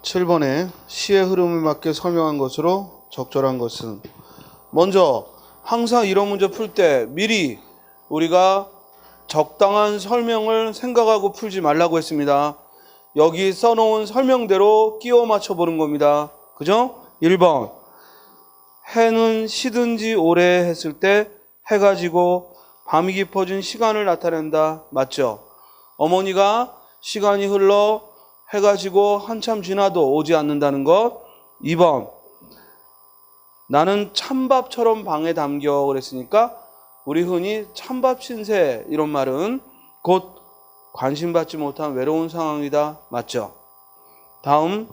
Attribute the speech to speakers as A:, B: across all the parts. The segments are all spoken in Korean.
A: 7번에 시의 흐름에 맞게 설명한 것으로 적절한 것은, 먼저 항상 이런 문제 풀 때 미리 우리가 적당한 설명을 생각하고 풀지 말라고 했습니다. 여기 써놓은 설명대로 끼워 맞춰 보는 겁니다. 그죠? 1번, 해는 시든지 오래 했을 때 해가 지고 밤이 깊어진 시간을 나타낸다. 맞죠? 어머니가 시간이 흘러 해가 지고 한참 지나도 오지 않는다는 것. 2번, 나는 찬밥처럼 방에 담겨 그랬으니까 우리 흔히 찬밥 신세 이런 말은 곧 관심받지 못한 외로운 상황이다. 맞죠? 다음,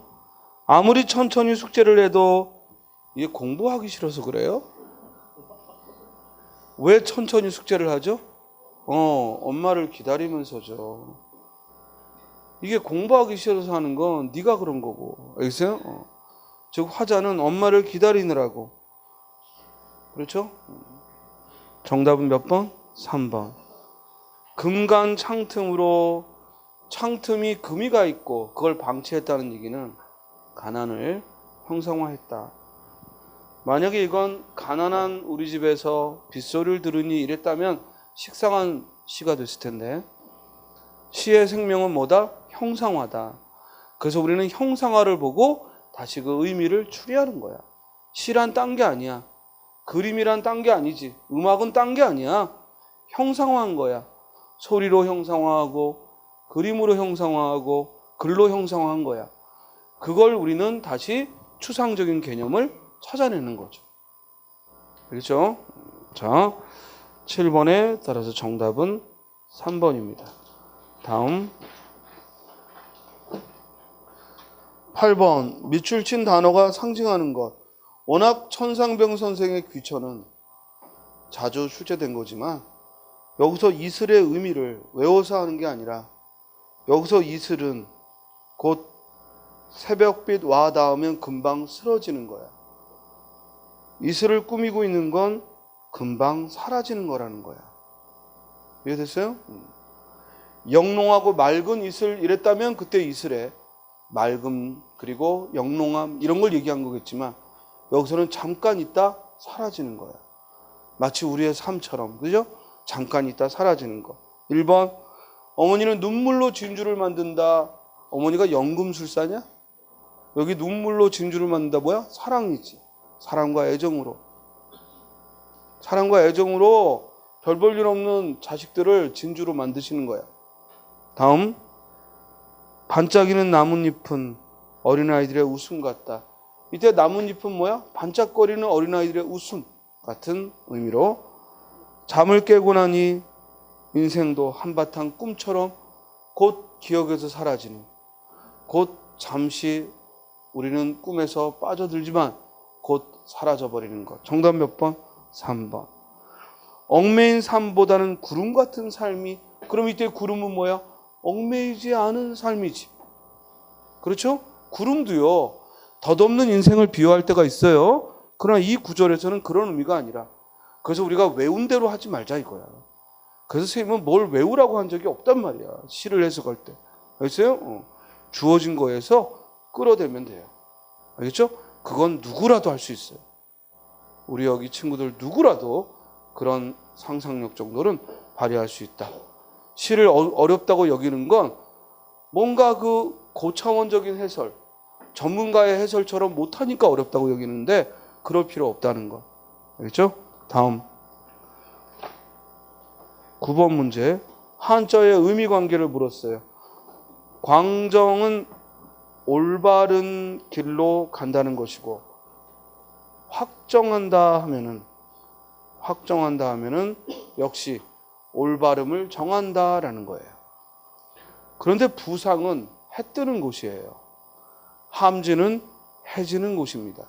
A: 아무리 천천히 숙제를 해도 이게 공부하기 싫어서 그래요? 왜 천천히 숙제를 하죠? 엄마를 기다리면서죠. 이게 공부하기 싫어서 하는 건 네가 그런 거고. 알겠어요? 즉 화자는 엄마를 기다리느라고. 그렇죠? 정답은 몇 번? 3번. 금간 창틈으로, 창틈이 금이가 있고 그걸 방치했다는 얘기는 가난을 형상화했다. 만약에 이건 가난한 우리 집에서 빗소리를 들으니 이랬다면 식상한 시가 됐을 텐데, 시의 생명은 뭐다? 형상화다. 그래서 우리는 형상화를 보고 다시 그 의미를 추리하는 거야. 시란 딴 게 아니야. 그림이란 딴 게 아니지. 음악은 딴 게 아니야. 형상화한 거야. 소리로 형상화하고 그림으로 형상화하고 글로 형상화한 거야. 그걸 우리는 다시 추상적인 개념을 찾아내는 거죠. 그렇죠? 자, 7번에 따라서 정답은 3번입니다. 다음 8번, 밑줄 친 단어가 상징하는 것. 워낙 천상병 선생의 귀천은 자주 출제된 거지만 여기서 이슬의 의미를 외워서 하는 게 아니라, 여기서 이슬은 곧 새벽빛 와 닿으면 금방 쓰러지는 거야. 이슬을 꾸미고 있는 건 금방 사라지는 거라는 거야. 이해됐어요? 영롱하고 맑은 이슬 이랬다면 그때 이슬에 맑음 그리고 영롱함 이런 걸 얘기한 거겠지만 여기서는 잠깐 있다 사라지는 거야. 마치 우리의 삶처럼. 그죠? 잠깐 있다 사라지는 거. 1번, 어머니는 눈물로 진주를 만든다. 어머니가 연금술사냐? 여기 눈물로 진주를 만든다 뭐야? 사랑이지. 사랑과 애정으로. 사랑과 애정으로 별 볼 일 없는 자식들을 진주로 만드시는 거야. 다음, 반짝이는 나뭇잎은 어린아이들의 웃음 같다. 이때 나뭇잎은 뭐야? 반짝거리는 어린아이들의 웃음 같은 의미로, 잠을 깨고 나니 인생도 한바탕 꿈처럼 곧 기억에서 사라지는, 곧 잠시 우리는 꿈에서 빠져들지만 곧 사라져버리는 것. 정답 몇 번? 3번. 얽매인 삶보다는 구름 같은 삶이, 그럼 이때 구름은 뭐야? 얽매이지 않은 삶이지. 그렇죠? 구름도요, 덧없는 인생을 비유할 때가 있어요. 그러나 이 구절에서는 그런 의미가 아니라, 그래서 우리가 외운 대로 하지 말자 이거야. 그래서 선생님은 뭘 외우라고 한 적이 없단 말이야. 시를 해석할 때. 알겠어요? 주어진 거에서 끌어대면 돼요. 알겠죠? 그건 누구라도 할 수 있어요. 우리 여기 친구들 누구라도 그런 상상력 정도는 발휘할 수 있다. 시를 어렵다고 여기는 건 뭔가 그 고차원적인 해설, 전문가의 해설처럼 못하니까 어렵다고 여기는데 그럴 필요 없다는 거. 알겠죠? 다음 9번 문제, 한자의 의미 관계를 물었어요. 광정은 올바른 길로 간다는 것이고, 확정한다 하면은 역시 올바름을 정한다라는 거예요. 그런데 부상은 해 뜨는 곳이에요. 함지는 해 지는 곳입니다.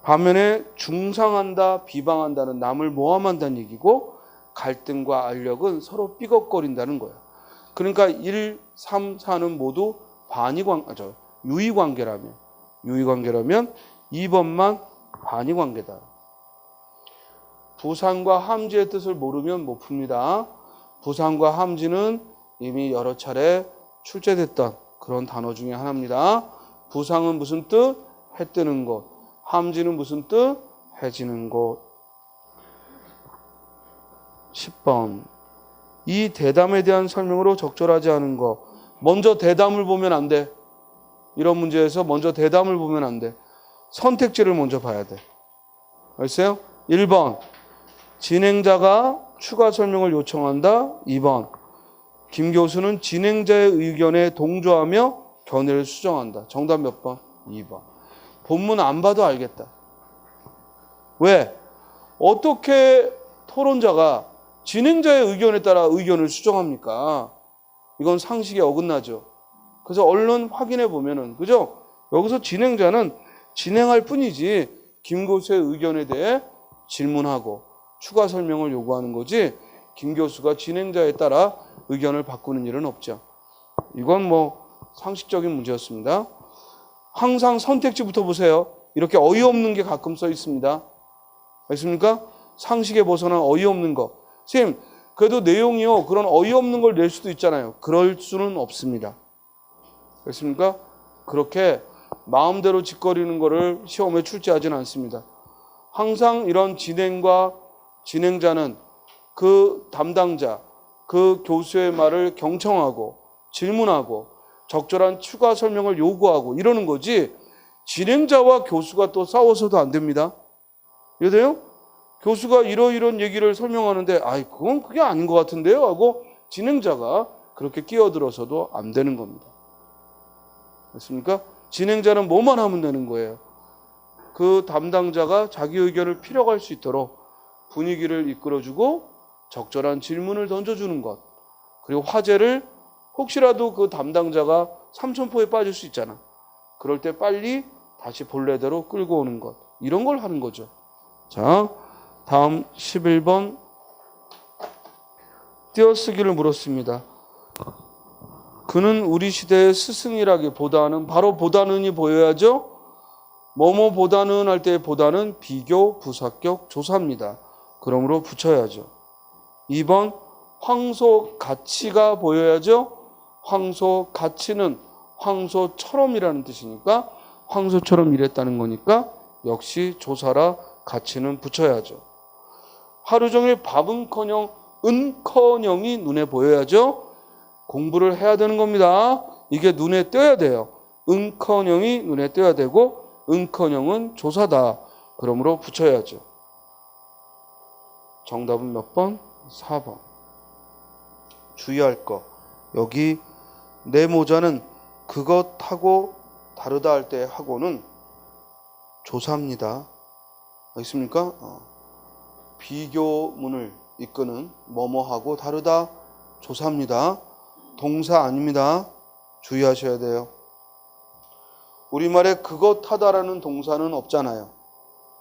A: 반면에 중상한다, 비방한다는 남을 모함한다는 얘기고, 갈등과 알력은 서로 삐걱거린다는 거예요. 그러니까 1, 3, 4는 모두 유의관계라면 2번만 반의관계다. 부상과 함지의 뜻을 모르면 못 풉니다. 부상과 함지는 이미 여러 차례 출제됐던 그런 단어 중에 하나입니다. 부상은 무슨 뜻? 해 뜨는 곳. 함지는 무슨 뜻? 해 지는 곳. 10번. 이 대담에 대한 설명으로 적절하지 않은 거. 먼저 대담을 보면 안 돼. 이런 문제에서 먼저 대담을 보면 안 돼. 선택지를 먼저 봐야 돼. 알겠어요? 1번. 진행자가 추가 설명을 요청한다. 2번. 김 교수는 진행자의 의견에 동조하며 견해를 수정한다. 정답 몇 번? 2번. 본문 안 봐도 알겠다. 왜? 어떻게 토론자가 진행자의 의견에 따라 의견을 수정합니까? 이건 상식에 어긋나죠. 그래서 얼른 확인해 보면은, 그죠? 여기서 진행자는 진행할 뿐이지 김 교수의 의견에 대해 질문하고 추가 설명을 요구하는 거지 김 교수가 진행자에 따라 의견을 바꾸는 일은 없죠. 이건 뭐 상식적인 문제였습니다. 항상 선택지부터 보세요. 이렇게 어이없는 게 가끔 써 있습니다. 알겠습니까? 상식에 벗어난 어이없는 거. 선생님, 그래도 내용이요. 그런 어이없는 걸 낼 수도 있잖아요. 그럴 수는 없습니다. 알겠습니까? 그렇게 마음대로 짓거리는 거를 시험에 출제하지는 않습니다. 항상 이런 진행과 진행자는 그 담당자, 그 교수의 말을 경청하고 질문하고 적절한 추가 설명을 요구하고 이러는 거지 진행자와 교수가 또 싸워서도 안 됩니다. 이해돼요? 교수가 이러이런 얘기를 설명하는데 그건 그게 아닌 것 같은데요 하고 진행자가 그렇게 끼어들어서도 안 되는 겁니다. 됐습니까? 진행자는 뭐만 하면 되는 거예요. 그 담당자가 자기 의견을 피력할 수 있도록 분위기를 이끌어주고 적절한 질문을 던져주는 것. 그리고 화제를 혹시라도 그 담당자가 삼천포에 빠질 수 있잖아. 그럴 때 빨리 다시 본래대로 끌고 오는 것. 이런 걸 하는 거죠. 자, 다음 11번 띄어쓰기를 물었습니다. 그는 우리 시대의 스승이라기보다는 바로 보다는이 보여야죠. 뭐뭐보다는 할 때 보다는 비교, 부사격, 조사입니다. 그러므로 붙여야죠. 2번 황소 가치가 보여야죠. 황소 가치는 황소처럼이라는 뜻이니까 황소처럼 일했다는 거니까 역시 조사라 가치는 붙여야죠. 하루 종일 밥은커녕 은커녕이 눈에 보여야죠. 공부를 해야 되는 겁니다. 이게 눈에 띄어야 돼요. 은커녕이 눈에 띄어야 되고 은커녕은 조사다. 그러므로 붙여야죠. 정답은 몇 번? 4번. 주의할 거. 여기 내 모자는 그것하고 다르다 할 때 하고는 조사입니다. 알겠습니까? 비교문을 이끄는 뭐뭐하고 다르다 조사입니다. 동사 아닙니다. 주의하셔야 돼요. 우리말에 그것하다라는 동사는 없잖아요.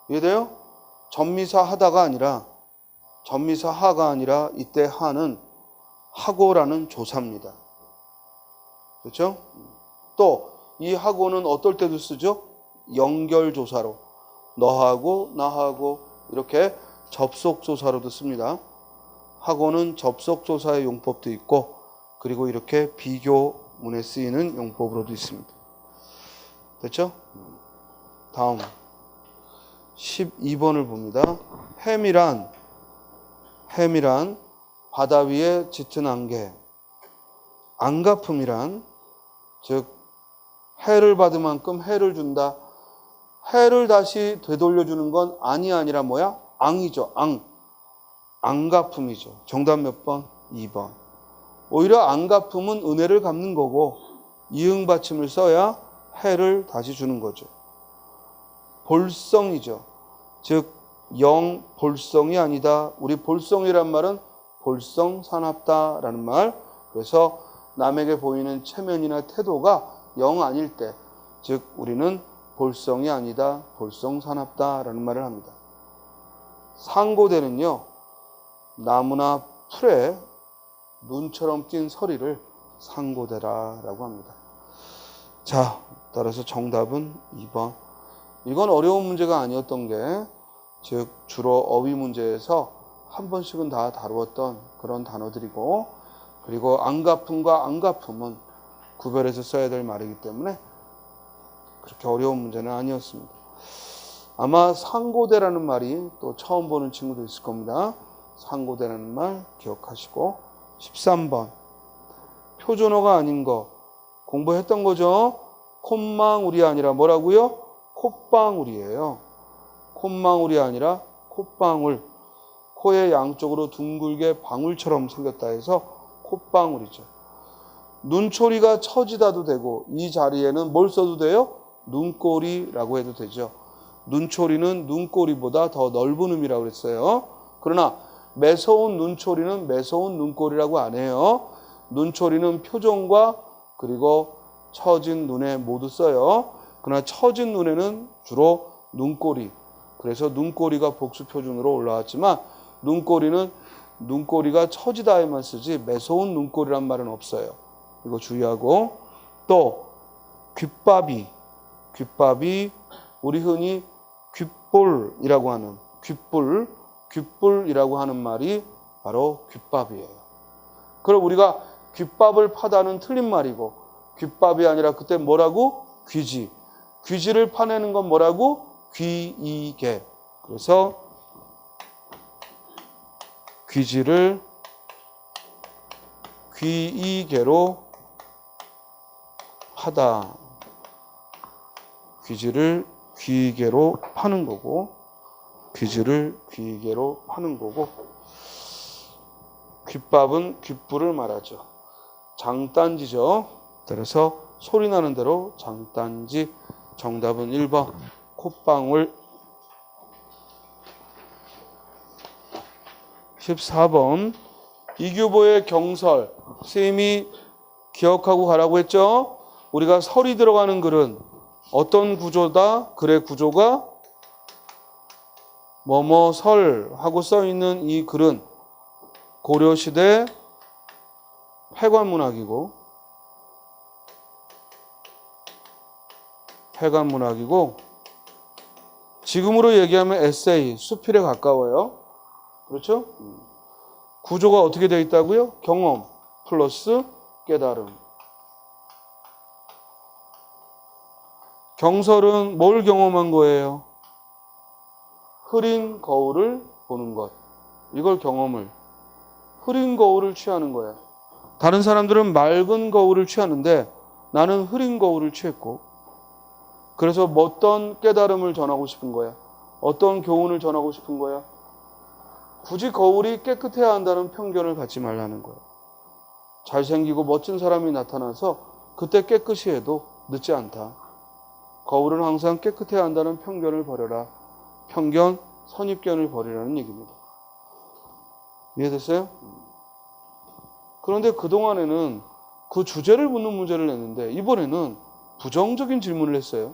A: 이해돼요? 전미사 하다가 아니라 전미사 하가 아니라 이때 하는 하고라는 조사입니다. 그렇죠? 또 이 하고는 어떨 때도 쓰죠? 연결조사로 너하고 나하고 이렇게 접속조사로도 씁니다. 하고는 접속조사의 용법도 있고 그리고 이렇게 비교문에 쓰이는 용법으로도 있습니다. 됐죠? 다음 12번을 봅니다. 해밀한 바다 위에 짙은 안개. 안가품이란 즉 해를 받은 만큼 해를 준다. 해를 다시 되돌려주는 건 안이 아니라 뭐야? 앙이죠. 안가품이죠. 정답 몇 번? 2번. 오히려 안가품은 은혜를 갚는 거고 이응 받침을 써야 해를 다시 주는 거죠. 볼성이죠. 즉 영볼성이 아니다. 우리 볼성이란 말은 볼성사납다라는 말. 그래서 남에게 보이는 체면이나 태도가 영 아닐 때, 즉 우리는 볼성이 아니다. 볼성사납다라는 말을 합니다. 상고대는요. 나무나 풀에 눈처럼 띈 서리를 상고대라라고 합니다. 자, 따라서 정답은 2번. 이건 어려운 문제가 아니었던 게, 즉 주로 어휘 문제에서 한 번씩은 다 다루었던 그런 단어들이고, 그리고 안가품과 안가품은 구별해서 써야 될 말이기 때문에 그렇게 어려운 문제는 아니었습니다. 아마 상고대라는 말이 또 처음 보는 친구도 있을 겁니다. 상고대라는 말 기억하시고 13번 표준어가 아닌 거 공부했던 거죠. 콧망울이 아니라 뭐라고요? 콧방울이에요. 콧망울이 아니라 콧방울. 코의 양쪽으로 둥글게 방울처럼 생겼다 해서 콧방울이죠. 눈초리가 처지다도 되고 이 자리에는 뭘 써도 돼요? 눈꼬리라고 해도 되죠. 눈초리는 눈꼬리보다 더 넓은 의미라고 그랬어요. 그러나 매서운 눈초리는 매서운 눈꼬리라고 안 해요. 눈초리는 표정과 그리고 처진 눈에 모두 써요. 그러나 처진 눈에는 주로 눈꼬리. 그래서 눈꼬리가 복수 표준으로 올라왔지만 눈꼬리는 눈꼬리가 처지다에만 쓰지 매서운 눈꼬리란 말은 없어요. 이거 주의하고 또 귓밥이 우리 흔히 귓볼이라고 하는 귓불이라고 하는 말이 바로 귓밥이에요. 그럼 우리가 귓밥을 파다는 틀린 말이고 귓밥이 아니라 그때 뭐라고? 귀지를 파내는 건 뭐라고? 귀이개. 그래서 귀지를 귀이개로 파다. 귀지를 귀이개로 파는 거고 귀지를 귀이개로 파는 거고 귓밥은 귓불을 말하죠. 장단지죠. 따라서 소리 나는 대로 장단지. 정답은 1번 콧방울. 14번 이규보의 경설. 선생님이 기억하고 가라고 했죠. 우리가 설이 들어가는 글은 어떤 구조다? 글의 구조가 뭐뭐설 하고 써있는 이 글은 고려시대 회관문학이고 지금으로 얘기하면 에세이, 수필에 가까워요. 그렇죠? 구조가 어떻게 되어 있다고요? 경험 플러스 깨달음. 경설은 뭘 경험한 거예요? 흐린 거울을 보는 것. 이걸 경험을. 흐린 거울을 취하는 거예요. 다른 사람들은 맑은 거울을 취하는데 나는 흐린 거울을 취했고 그래서 어떤 깨달음을 전하고 싶은 거야? 어떤 교훈을 전하고 싶은 거야? 굳이 거울이 깨끗해야 한다는 편견을 갖지 말라는 거예요. 잘생기고 멋진 사람이 나타나서 그때 깨끗이 해도 늦지 않다. 거울은 항상 깨끗해야 한다는 편견을 버려라. 편견, 선입견을 버리라는 얘기입니다. 이해됐어요? 그런데 그동안에는 그 주제를 묻는 문제를 냈는데 이번에는 부정적인 질문을 했어요.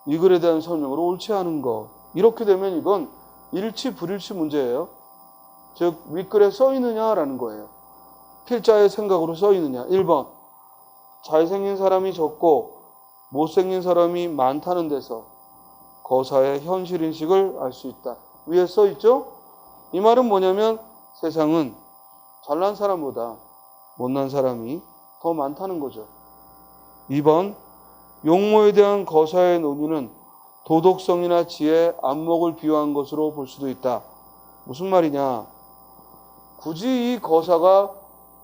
A: 이 글에 대한 설명으로 옳지 않은 거. 이렇게 되면 이건 일치 불일치 문제예요. 즉 윗글에 써 있느냐라는 거예요. 필자의 생각으로 써 있느냐. 1번 잘생긴 사람이 적고 못생긴 사람이 많다는 데서 거사의 현실인식을 알 수 있다. 위에 써 있죠? 이 말은 뭐냐면 세상은 잘난 사람보다 못난 사람이 더 많다는 거죠. 2번 용모에 대한 거사의 논의는 도덕성이나 지혜, 안목을 비유한 것으로 볼 수도 있다. 무슨 말이냐? 굳이 이 거사가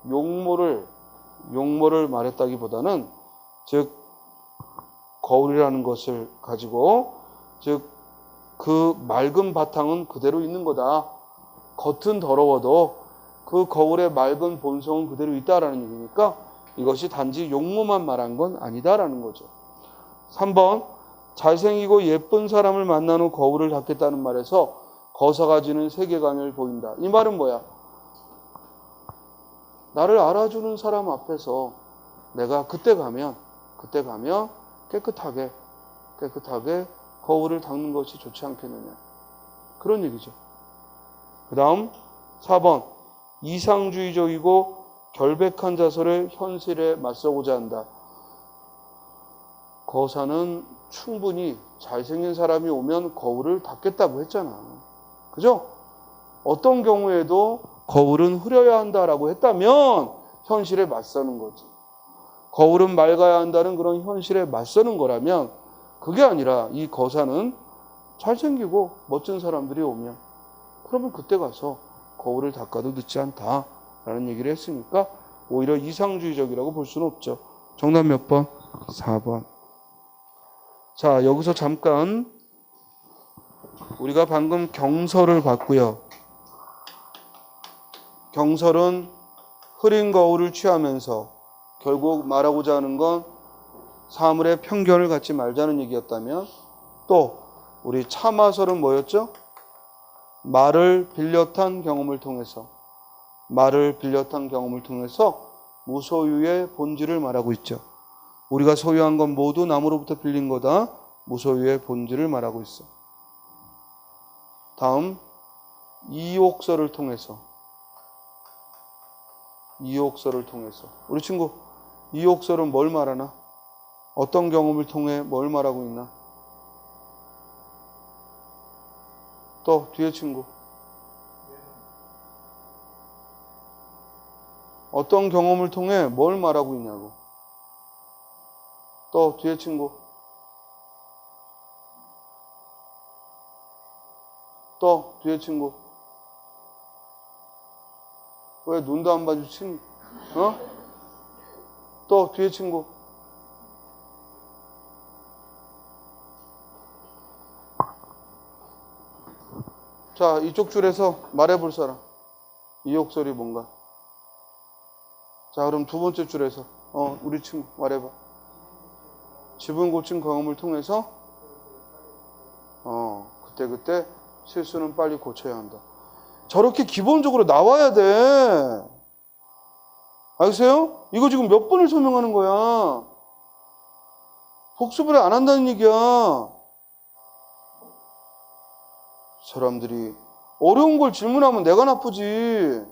A: 용모를 말했다기보다는 즉 거울이라는 것을 가지고 즉 그 맑은 바탕은 그대로 있는 거다. 겉은 더러워도 그 거울의 맑은 본성은 그대로 있다라는 얘기니까 이것이 단지 용모만 말한 건 아니다라는 거죠. 3번 잘생기고 예쁜 사람을 만난 후 거울을 닦겠다는 말에서 거사가 지는 세계관을 보인다. 이 말은 뭐야? 나를 알아주는 사람 앞에서 내가 그때 가면 깨끗하게 거울을 닦는 것이 좋지 않겠느냐. 그런 얘기죠. 그 다음 4번 이상주의적이고 결백한 자설의 현실에 맞서고자 한다. 거사는 충분히 잘생긴 사람이 오면 거울을 닦겠다고 했잖아. 그죠? 어떤 경우에도 거울은 흐려야 한다라고 했다면 현실에 맞서는 거지. 거울은 맑아야 한다는 그런 현실에 맞서는 거라면, 그게 아니라 이 거사는 잘생기고 멋진 사람들이 오면 그러면 그때 가서 거울을 닦아도 늦지 않다라는 얘기를 했으니까 오히려 이상주의적이라고 볼 수는 없죠. 정답 몇 번? 4번. 자, 여기서 잠깐 우리가 방금 경설을 봤고요. 경설은 흐린 거울을 취하면서 결국 말하고자 하는 건 사물의 편견을 갖지 말자는 얘기였다면, 또 우리 참화설은 뭐였죠? 말을 빌렸한 경험을 통해서 무소유의 본질을 말하고 있죠. 우리가 소유한 건 모두 남으로부터 빌린 거다. 무소유의 본질을 말하고 있어. 다음 이옥설을 통해서 우리 친구 이옥설은 뭘 말하나? 어떤 경험을 통해 뭘 말하고 있나? 또 뒤에 친구 어떤 경험을 통해 뭘 말하고 있냐고. 또 뒤에 친구 왜 눈도 안 마주친? 또 뒤에 친구 자, 이쪽 줄에서 말해볼 사람. 이옥설이 뭔가? 자, 그럼 두 번째 줄에서 우리 친구 말해봐. 지분 고친 경험을 통해서 그때 실수는 빨리 고쳐야 한다. 저렇게 기본적으로 나와야 돼. 알겠어요? 이거 지금 몇 번을 설명하는 거야. 복습을 안 한다는 얘기야. 사람들이 어려운 걸 질문하면 내가 나쁘지.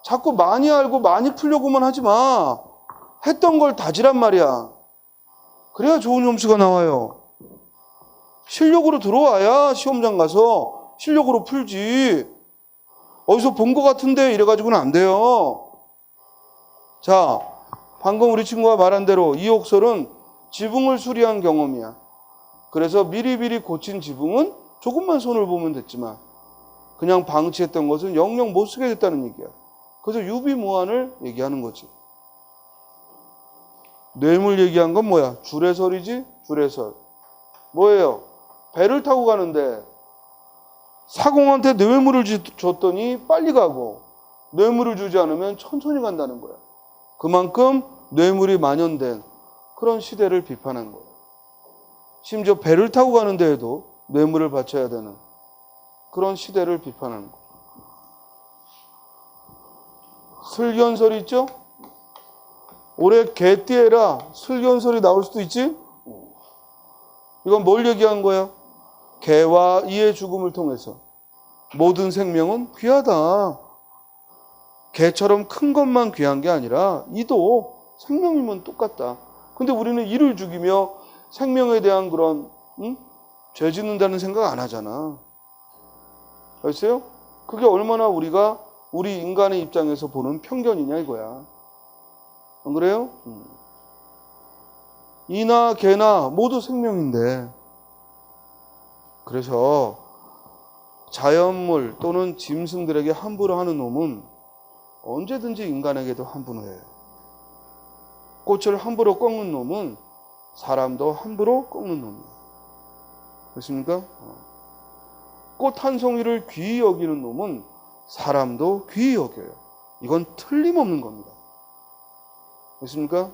A: 자꾸 많이 알고 많이 풀려고만 하지 마. 했던 걸 다지란 말이야. 그래야 좋은 점수가 나와요. 실력으로 들어와야 시험장 가서 실력으로 풀지. 어디서 본 것 같은데 이래가지고는 안 돼요. 자, 방금 우리 친구가 말한 대로 이옥설은 지붕을 수리한 경험이야. 그래서 미리미리 고친 지붕은 조금만 손을 보면 됐지만 그냥 방치했던 것은 영영 못 쓰게 됐다는 얘기야. 그래서 유비무환을 얘기하는 거지. 뇌물 얘기한 건 뭐야? 주례설이지? 주례설. 뭐예요? 배를 타고 가는데 사공한테 뇌물을 줬더니 빨리 가고 뇌물을 주지 않으면 천천히 간다는 거야. 그만큼 뇌물이 만연된 그런 시대를 비판한 거야. 심지어 배를 타고 가는 데에도 뇌물을 바쳐야 되는 그런 시대를 비판하는 거야. 슬견설이 있죠? 올해 개띠에라 슬견설이 나올 수도 있지? 이건 뭘 얘기한 거야? 개와 이의 죽음을 통해서 모든 생명은 귀하다. 개처럼 큰 것만 귀한 게 아니라 이도 생명이면 똑같다. 근데 우리는 이를 죽이며 생명에 대한 그런 죄 짓는다는 생각 안 하잖아. 알겠어요? 그게 얼마나 우리 인간의 입장에서 보는 편견이냐 이거야. 안 그래요? 이나 개나 모두 생명인데, 그래서 자연물 또는 짐승들에게 함부로 하는 놈은 언제든지 인간에게도 함부로 해요. 꽃을 함부로 꺾는 놈은 사람도 함부로 꺾는 놈이에요. 그렇습니까? 꽃 한 송이를 귀히 여기는 놈은 사람도 귀히 여겨요. 이건 틀림없는 겁니다. 그렇습니까?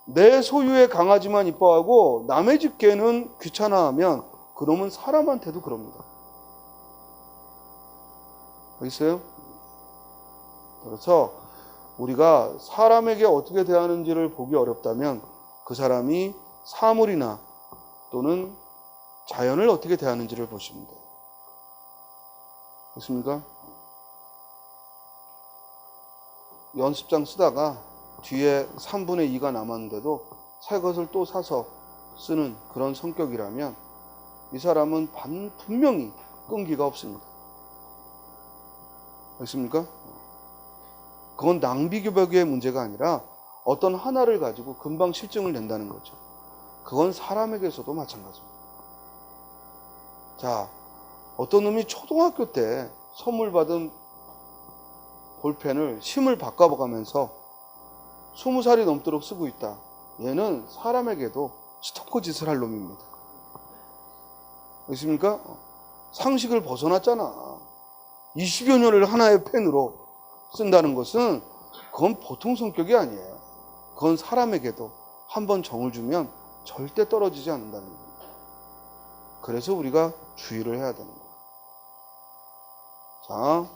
A: 내 소유의 강아지만 이뻐하고 남의 집 개는 귀찮아하면 그놈은 사람한테도 그럽니다. 알겠어요? 그래서 우리가 사람에게 어떻게 대하는지를 보기 어렵다면 그 사람이 사물이나 또는 자연을 어떻게 대하는지를 보십니다. 그렇습니까? 연습장 쓰다가 뒤에 3분의 2가 남았는데도 새 것을 또 사서 쓰는 그런 성격이라면 이 사람은 분명히 끈기가 없습니다. 그렇습니까? 그건 낭비교박의 문제가 아니라 어떤 하나를 가지고 금방 실증을 낸다는 거죠. 그건 사람에게서도 마찬가지입니다. 자, 어떤 놈이 초등학교 때 선물 받은 볼펜을 심을 바꿔가면서 20살이 넘도록 쓰고 있다. 얘는 사람에게도 스토커 짓을 할 놈입니다. 그렇습니까? 상식을 벗어났잖아. 20여 년을 하나의 펜으로 쓴다는 것은 그건 보통 성격이 아니에요. 그건 사람에게도 한번 정을 주면 절대 떨어지지 않는다는 겁니다. 그래서 우리가 주의를 해야 되는 거예요. 자,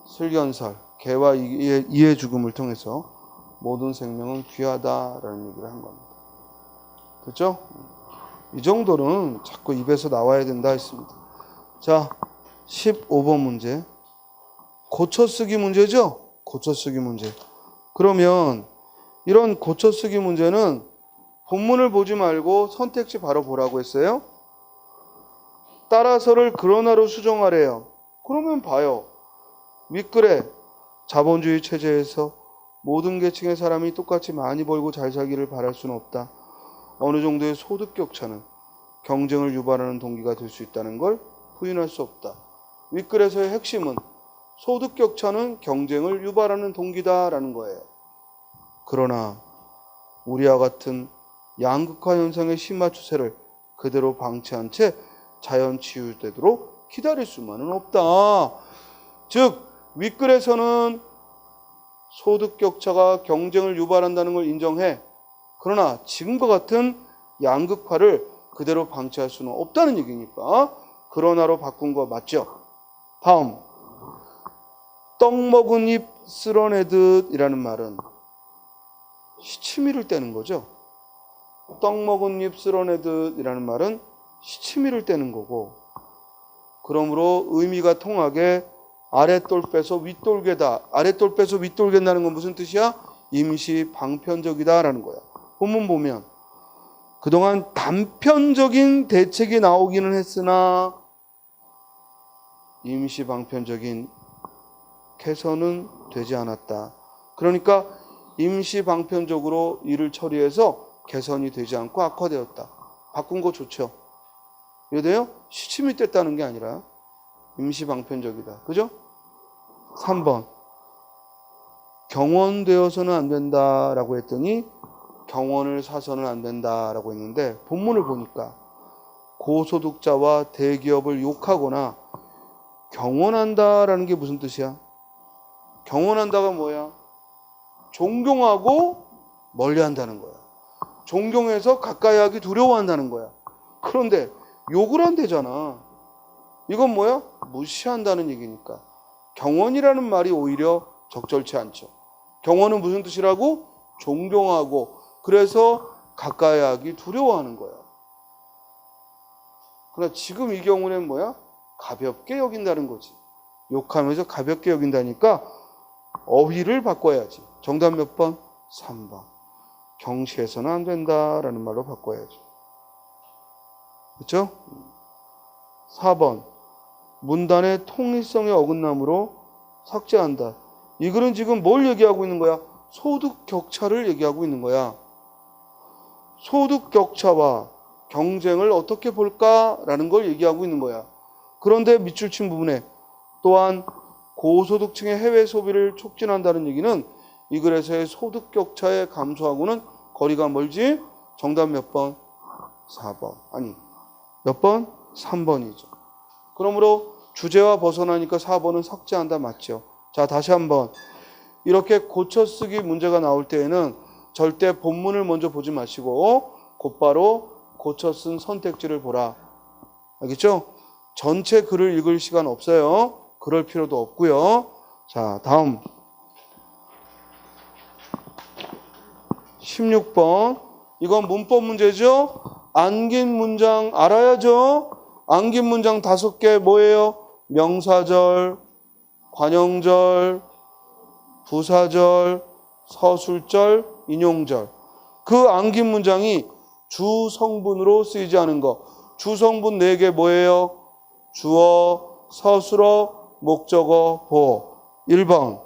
A: 슬견설, 개와 이의 죽음을 통해서 모든 생명은 귀하다라는 얘기를 한 겁니다. 됐죠? 이 정도는 자꾸 입에서 나와야 된다 했습니다. 자, 15번 문제. 고쳐쓰기 문제죠? 고쳐쓰기 문제. 그러면 이런 고쳐쓰기 문제는 본문을 보지 말고 선택지 바로 보라고 했어요. 따라서를 그러나로 수정하래요. 그러면 봐요. 윗글에 자본주의 체제에서 모든 계층의 사람이 똑같이 많이 벌고 잘 살기를 바랄 수는 없다. 어느 정도의 소득 격차는 경쟁을 유발하는 동기가 될 수 있다는 걸 부인할 수 없다. 윗글에서의 핵심은 소득 격차는 경쟁을 유발하는 동기다라는 거예요. 그러나 우리와 같은 양극화 현상의 심화 추세를 그대로 방치한 채 자연 치유되도록 기다릴 수만은 없다. 즉 윗글에서는 소득 격차가 경쟁을 유발한다는 걸 인정해. 그러나 지금과 같은 양극화를 그대로 방치할 수는 없다는 얘기니까 그러나로 바꾼 거 맞죠? 다음, 떡 먹은 입 쓸어내듯 이라는 말은 시치미를 떼는 거죠. 떡 먹은 입 쓸어내듯 이라는 말은 시치미를 떼는 거고, 그러므로 의미가 통하게 아랫돌 빼서 윗돌개다. 아랫돌 빼서 윗돌개다는 건 무슨 뜻이야? 임시 방편적이다 라는 거야. 본문 보면 그동안 단편적인 대책이 나오기는 했으나 임시 방편적인 개선은 되지 않았다. 그러니까 임시 방편적으로 일을 처리해서 개선이 되지 않고 악화되었다. 바꾼 거 좋죠? 이해돼요? 시침이 뗐다는 게 아니라 임시 방편적이다. 그죠? 3번. 경원되어서는 안 된다라고 했더니 경원을 사서는 안 된다라고 했는데 본문을 보니까 고소득자와 대기업을 욕하거나 경원한다라는 게 무슨 뜻이야? 경원한다가 뭐야? 존경하고 멀리한다는 거야. 존경해서 가까이 하기 두려워한다는 거야. 그런데 욕을 한대잖아. 이건 뭐야? 무시한다는 얘기니까. 경원이라는 말이 오히려 적절치 않죠. 경원은 무슨 뜻이라고? 존경하고, 그래서 가까이 하기 두려워하는 거야. 그러나 지금 이 경우는 뭐야? 가볍게 여긴다는 거지. 욕하면서 가볍게 여긴다니까 어휘를 바꿔야지. 정답 몇 번? 3번. 경시해서는 안 된다라는 말로 바꿔야지. 그렇죠? 4번. 문단의 통일성의 어긋남으로 삭제한다. 이 글은 지금 뭘 얘기하고 있는 거야? 소득 격차를 얘기하고 있는 거야. 소득 격차와 경쟁을 어떻게 볼까라는 걸 얘기하고 있는 거야. 그런데 밑줄 친 부분에 또한 고소득층의 해외 소비를 촉진한다는 얘기는 이 글에서의 소득 격차의 감소하고는 거리가 멀지? 정답 몇 번? 4번. 아니, 몇 번? 3번이죠. 그러므로 주제와 벗어나니까 4번은 삭제한다 맞죠? 자, 다시 한번. 이렇게 고쳐쓰기 문제가 나올 때에는 절대 본문을 먼저 보지 마시고 곧바로 고쳐 쓴 선택지를 보라. 알겠죠? 전체 글을 읽을 시간 없어요. 그럴 필요도 없고요. 자, 다음 16번. 이건 문법 문제죠? 안긴 문장 알아야죠? 안긴 문장 5개 뭐예요? 명사절, 관형절, 부사절, 서술절, 인용절. 그 안긴 문장이 주성분으로 쓰이지 않은 거. 주성분 4개 뭐예요? 주어, 서술어, 목적어, 보어. 1번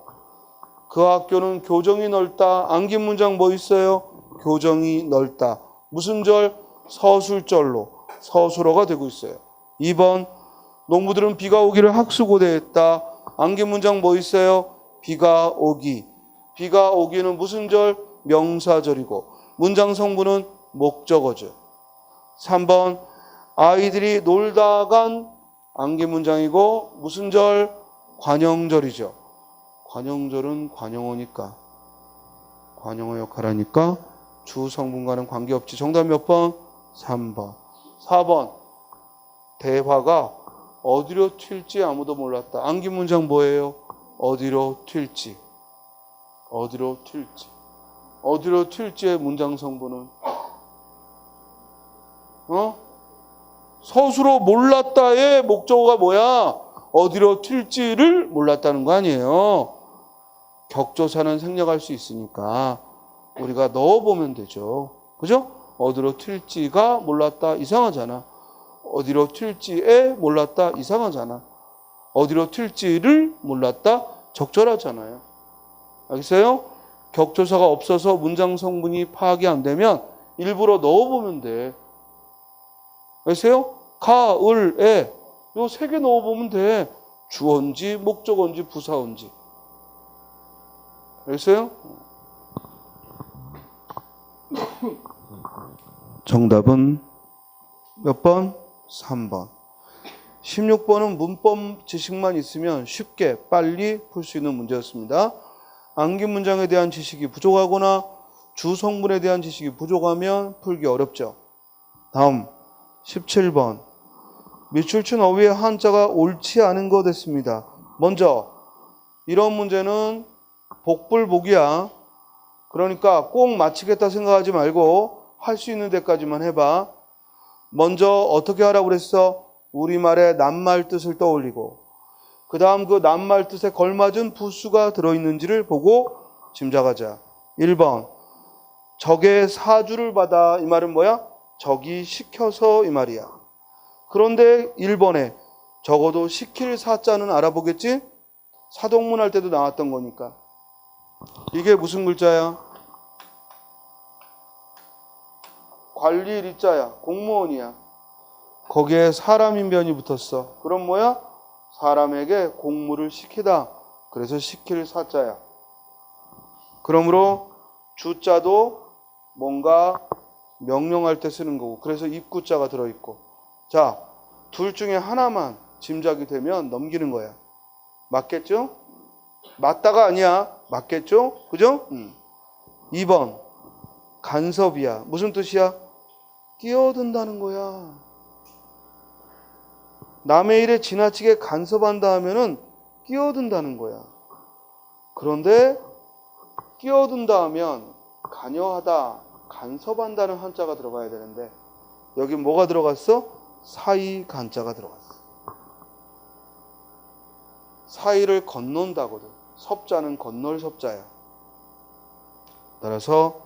A: 그 학교는 교정이 넓다. 안긴 문장 뭐 있어요? 교정이 넓다. 무슨 절? 서술절로 서술어가 되고 있어요. 2번 농부들은 비가 오기를 학수고대했다. 안긴 문장 뭐 있어요? 비가 오기. 비가 오기는 무슨 절? 명사절이고 문장 성분은 목적어죠. 3번 아이들이 놀다 간 안긴 문장이고 무슨 절? 관형절이죠. 관형절은 관형어니까 관형어 역할하니까 주 성분과는 관계없지. 정답 몇 번? 3번. 4번 대화가 어디로 튈지 아무도 몰랐다. 안긴 문장 뭐예요? 어디로 튈지. 어디로 튈지. 어디로 튈지의 문장 성분은 서술어 몰랐다의 목적어가 뭐야? 어디로 튈지를 몰랐다는 거 아니에요. 격조사는 생략할 수 있으니까 우리가 넣어보면 되죠. 그죠? 어디로 튈지가 몰랐다. 이상하잖아. 어디로 튈지에 몰랐다. 이상하잖아. 어디로 튈지를 몰랐다. 적절하잖아요. 알겠어요? 격조사가 없어서 문장 성분이 파악이 안 되면 일부러 넣어보면 돼. 알겠어요? 가을에 요 세 개 넣어보면 돼. 주어인지 목적어인지 부사어인지. 알겠어요? 정답은 몇 번? 3번. 16번은 문법 지식만 있으면 쉽게 빨리 풀 수 있는 문제였습니다. 안긴 문장에 대한 지식이 부족하거나 주성분에 대한 지식이 부족하면 풀기 어렵죠. 다음 17번. 밑줄 친 어휘의 한자가 옳지 않은 것 됐습니다. 먼저 이런 문제는 복불복이야. 그러니까 꼭 맞히겠다 생각하지 말고 할 수 있는 데까지만 해봐. 먼저 어떻게 하라고 그랬어? 우리말의 낱말 뜻을 떠올리고 그 다음 그 낱말 뜻에 걸맞은 부수가 들어있는지를 보고 짐작하자. 1번 적의 사주를 받아. 이 말은 뭐야? 적이 시켜서 이 말이야. 그런데 1번에 적어도 시킬 사자는 알아보겠지? 사동문 할 때도 나왔던 거니까. 이게 무슨 글자야? 관리일 이자야. 공무원이야. 거기에 사람인변이 붙었어. 그럼 뭐야? 사람에게 공무를 시키다. 그래서 시킬 사자야. 그러므로 주자도 뭔가 명령할 때 쓰는 거고. 그래서 입구자가 들어있고. 자, 둘 중에 하나만 짐작이 되면 넘기는 거야. 맞겠죠? 맞다가 아니야. 맞겠죠? 그죠? 2번 간섭이야. 무슨 뜻이야? 끼어든다는 거야. 남의 일에 지나치게 간섭한다 하면은 끼어든다는 거야. 그런데 끼어든다 하면 관여하다, 간섭한다는 한자가 들어가야 되는데 여기 뭐가 들어갔어? 사이 간자가 들어갔어. 사이를 건넌다거든. 섭자는 건널 섭자야. 따라서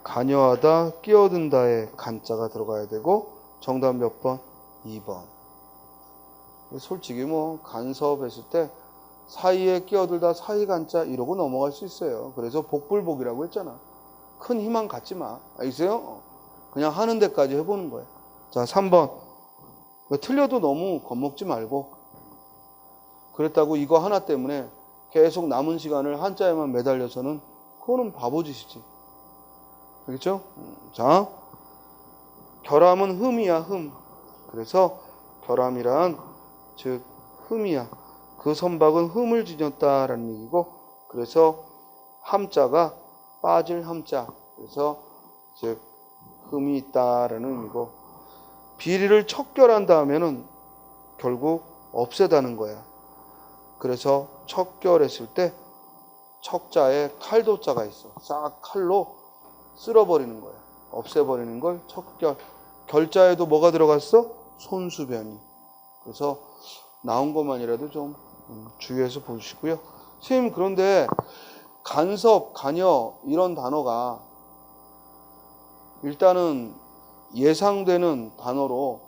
A: 관여하다, 끼어든다에 간자가 들어가야 되고 정답 몇 번? 2번. 솔직히 뭐 간섭했을 때 사이에 끼어들다 사이 간자 이러고 넘어갈 수 있어요. 그래서 복불복이라고 했잖아. 큰 희망 갖지 마. 알겠어요? 그냥 하는 데까지 해보는 거야. 자, 3번. 틀려도 너무 겁먹지 말고 그랬다고 이거 하나 때문에 계속 남은 시간을 한자에만 매달려서는 그거는 바보짓이지. 알겠죠? 자, 결함은 흠이야, 흠. 그래서 결함이란 즉 흠이야. 그 선박은 흠을 지녔다라는 얘기고 그래서 함자가 빠질 함자. 그래서 즉 흠이 있다라는 의미고 비리를 척결한다 하면은 결국 없애다는 거야. 그래서 척결했을 때 척자에 칼도자가 있어. 싹 칼로 쓸어버리는 거야. 없애버리는 걸 척결. 결자에도 뭐가 들어갔어? 손수변이. 그래서 나온 것만이라도 좀 주의해서 보시고요. 선생님 그런데 간섭, 관여 이런 단어가 일단은 예상되는 단어로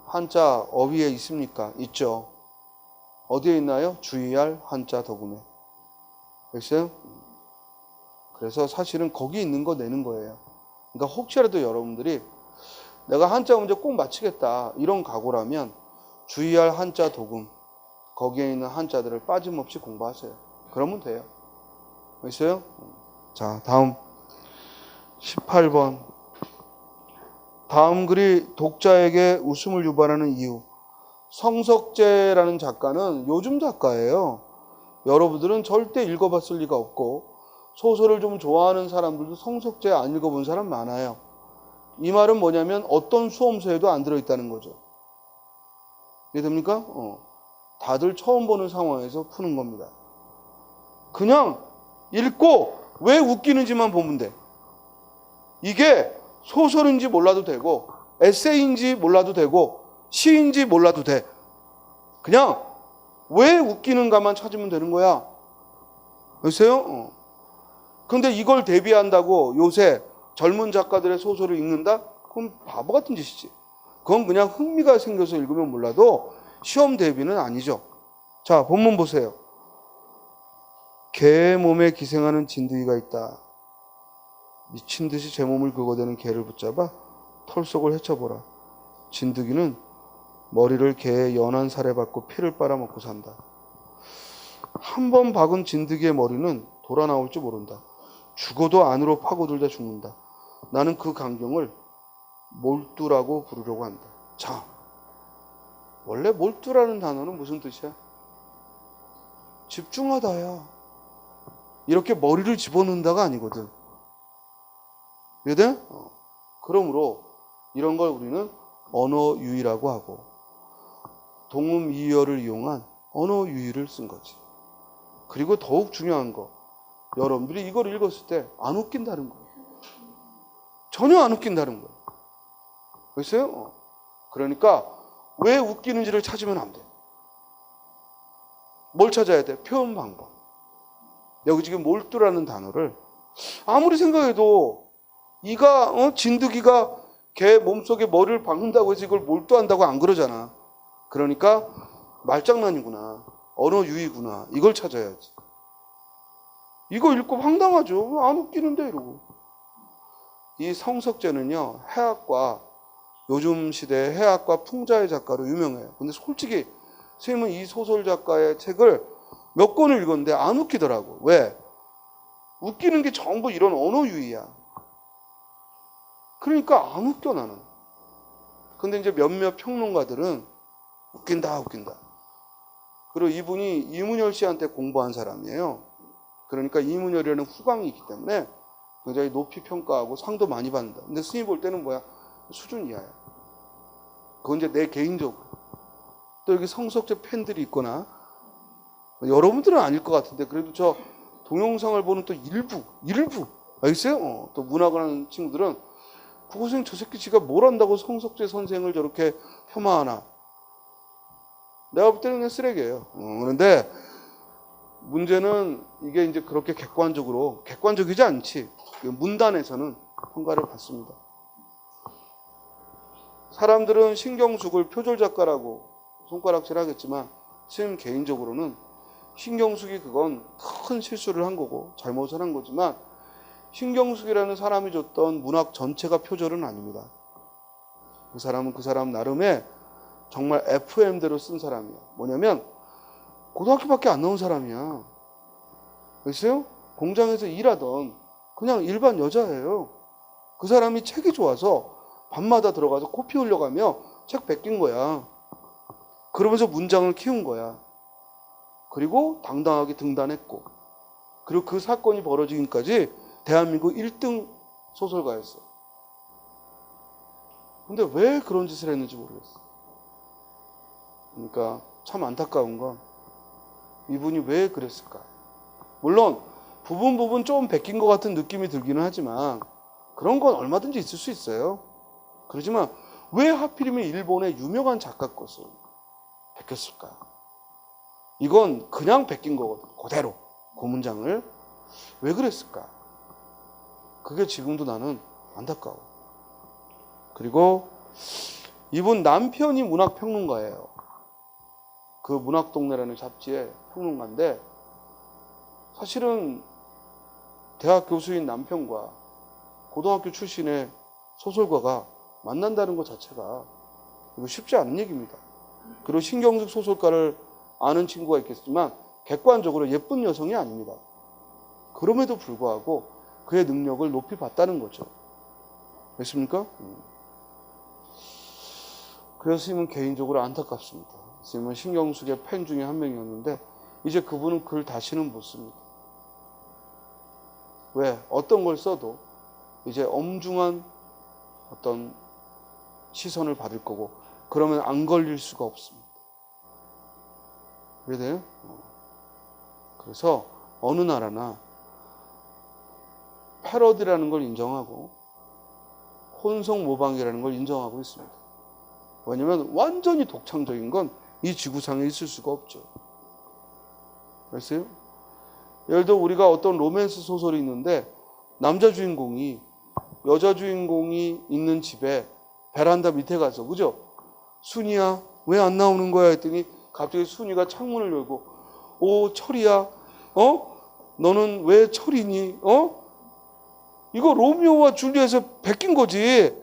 A: 한자 어휘에 있습니까? 있죠. 어디에 있나요? 주의할 한자 덕음에. 알겠어요? 그래서 사실은 거기 있는 거 내는 거예요. 그러니까 혹시라도 여러분들이 내가 한자 문제 꼭 맞히겠다 이런 각오라면 주의할 한자 도금 거기에 있는 한자들을 빠짐없이 공부하세요. 그러면 돼요. 알겠어요? 자, 다음 18번. 다음 글이 독자에게 웃음을 유발하는 이유. 성석재라는 작가는 요즘 작가예요. 여러분들은 절대 읽어봤을 리가 없고 소설을 좀 좋아하는 사람들도 성석재 안 읽어본 사람 많아요. 이 말은 뭐냐면 어떤 수험서에도 안 들어있다는 거죠. 이해됩니까? 다들 처음 보는 상황에서 푸는 겁니다. 그냥 읽고 왜 웃기는지만 보면 돼. 이게 소설인지 몰라도 되고 에세이인지 몰라도 되고 시인지 몰라도 돼. 그냥 왜 웃기는가만 찾으면 되는 거야. 아세요? 근데 이걸 대비한다고 요새 젊은 작가들의 소설을 읽는다? 그건 바보 같은 짓이지. 그건 그냥 흥미가 생겨서 읽으면 몰라도 시험 대비는 아니죠. 자, 본문 보세요. 개의 몸에 기생하는 진드기가 있다. 미친 듯이 제 몸을 긁어대는 개를 붙잡아 털 속을 헤쳐보라. 진드기는 머리를 개의 연한 살에 받고 피를 빨아먹고 산다. 한 번 박은 진드기의 머리는 돌아 나올 줄 모른다. 죽어도 안으로 파고들다 죽는다. 나는 그 광경을 몰두라고 부르려고 한다. 자, 원래 몰두라는 단어는 무슨 뜻이야? 집중하다야. 이렇게 머리를 집어넣는다가 아니거든. 이해돼? 그러므로 이런 걸 우리는 언어 유희라고 하고 동음 이어를 이용한 언어 유희를 쓴 거지. 그리고 더욱 중요한 거, 여러분들이 이걸 읽었을 때 안 웃긴다는 거예요. 전혀 안 웃긴다는 거예요. 그랬어요? 그러니까 왜 웃기는지를 찾으면 안 돼. 뭘 찾아야 돼? 표현 방법. 여기 지금 몰두라는 단어를 아무리 생각해도 이가 진드기가 개 몸속에 머리를 박는다고 해서 이걸 몰두한다고 안 그러잖아. 그러니까 말장난이구나. 언어 유희구나. 이걸 찾아야지. 이거 읽고 황당하죠. 안 웃기는데 이러고. 이 성석재는요. 해학과 요즘 시대의 해학과 풍자의 작가로 유명해요. 근데 솔직히 선생님은 이 소설 작가의 책을 몇 권을 읽었는데 안 웃기더라고. 왜? 웃기는 게 전부 이런 언어 유희야. 그러니까 안 웃겨 나는. 근데 이제 몇몇 평론가들은 웃긴다 웃긴다. 그리고 이분이 이문열 씨한테 공부한 사람이에요. 그러니까 이문열이라는 후광이 있기 때문에 굉장히 높이 평가하고 상도 많이 받는다. 근데 스님이 볼 때는 뭐야? 수준 이하야. 그건 이제 내 개인적으로. 또 여기 성석재 팬들이 있거나 여러분들은 아닐 것 같은데 그래도 저 동영상을 보는 또 일부 알겠어요? 또 문학을 하는 친구들은 국어선생 저 새끼 지가 뭘 안다고 성석재 선생을 저렇게 폄하하나. 내가 볼 때는 그냥 쓰레기예요. 그런데 문제는 이게 이제 그렇게 객관적이지 않지. 문단에서는 평가를 받습니다. 사람들은 신경숙을 표절 작가라고 손가락질 하겠지만 선생님 개인적으로는 신경숙이 그건 큰 실수를 한 거고 잘못을 한 거지만 신경숙이라는 사람이 줬던 문학 전체가 표절은 아닙니다. 그 사람은 그 사람 나름의 정말 FM대로 쓴 사람이야. 뭐냐면 고등학교밖에 안 나온 사람이야. 알겠어요? 공장에서 일하던 그냥 일반 여자예요. 그 사람이 책이 좋아서 밤마다 들어가서 코피 흘려가며 책 베낀 거야. 그러면서 문장을 키운 거야. 그리고 당당하게 등단했고 그리고 그 사건이 벌어지기까지 대한민국 1등 소설가였어. 근데 왜 그런 짓을 했는지 모르겠어. 그러니까 참 안타까운 건 이분이 왜 그랬을까. 물론 부분 좀 베낀 것 같은 느낌이 들기는 하지만 그런 건 얼마든지 있을 수 있어요. 그렇지만 왜 하필이면 일본의 유명한 작가 것을 베꼈을까. 이건 그냥 베낀 거거든. 그대로 그 문장을 왜 그랬을까. 그게 지금도 나는 안타까워. 그리고 이분 남편이 문학평론가예요. 그 문학동네라는 잡지의 평론가인데 사실은 대학 교수인 남편과 고등학교 출신의 소설가가 만난다는 것 자체가 이거 쉽지 않은 얘기입니다. 그리고 신경숙 소설가를 아는 친구가 있겠지만 객관적으로 예쁜 여성이 아닙니다. 그럼에도 불구하고 그의 능력을 높이 봤다는 거죠. 됐습니까? 그래서 스님은 개인적으로 안타깝습니다. 스님은 신경숙의 팬 중에 한 명이었는데 이제 그분은 글 다시는 못 씁니다. 왜? 어떤 걸 써도 이제 엄중한 어떤 시선을 받을 거고 그러면 안 걸릴 수가 없습니다. 그래요? 그래서 어느 나라나 패러디라는 걸 인정하고 혼성 모방이라는 걸 인정하고 있습니다. 왜냐하면 완전히 독창적인 건 이 지구상에 있을 수가 없죠. 알았어요? 예를 들어 우리가 어떤 로맨스 소설이 있는데 남자 주인공이 여자 주인공이 있는 집에 베란다 밑에 가서 그죠? 순이야 왜 안 나오는 거야 했더니 갑자기 순이가 창문을 열고 오 철이야 너는 왜 철이니 이거 로미오와 줄리엣에 베낀 거지.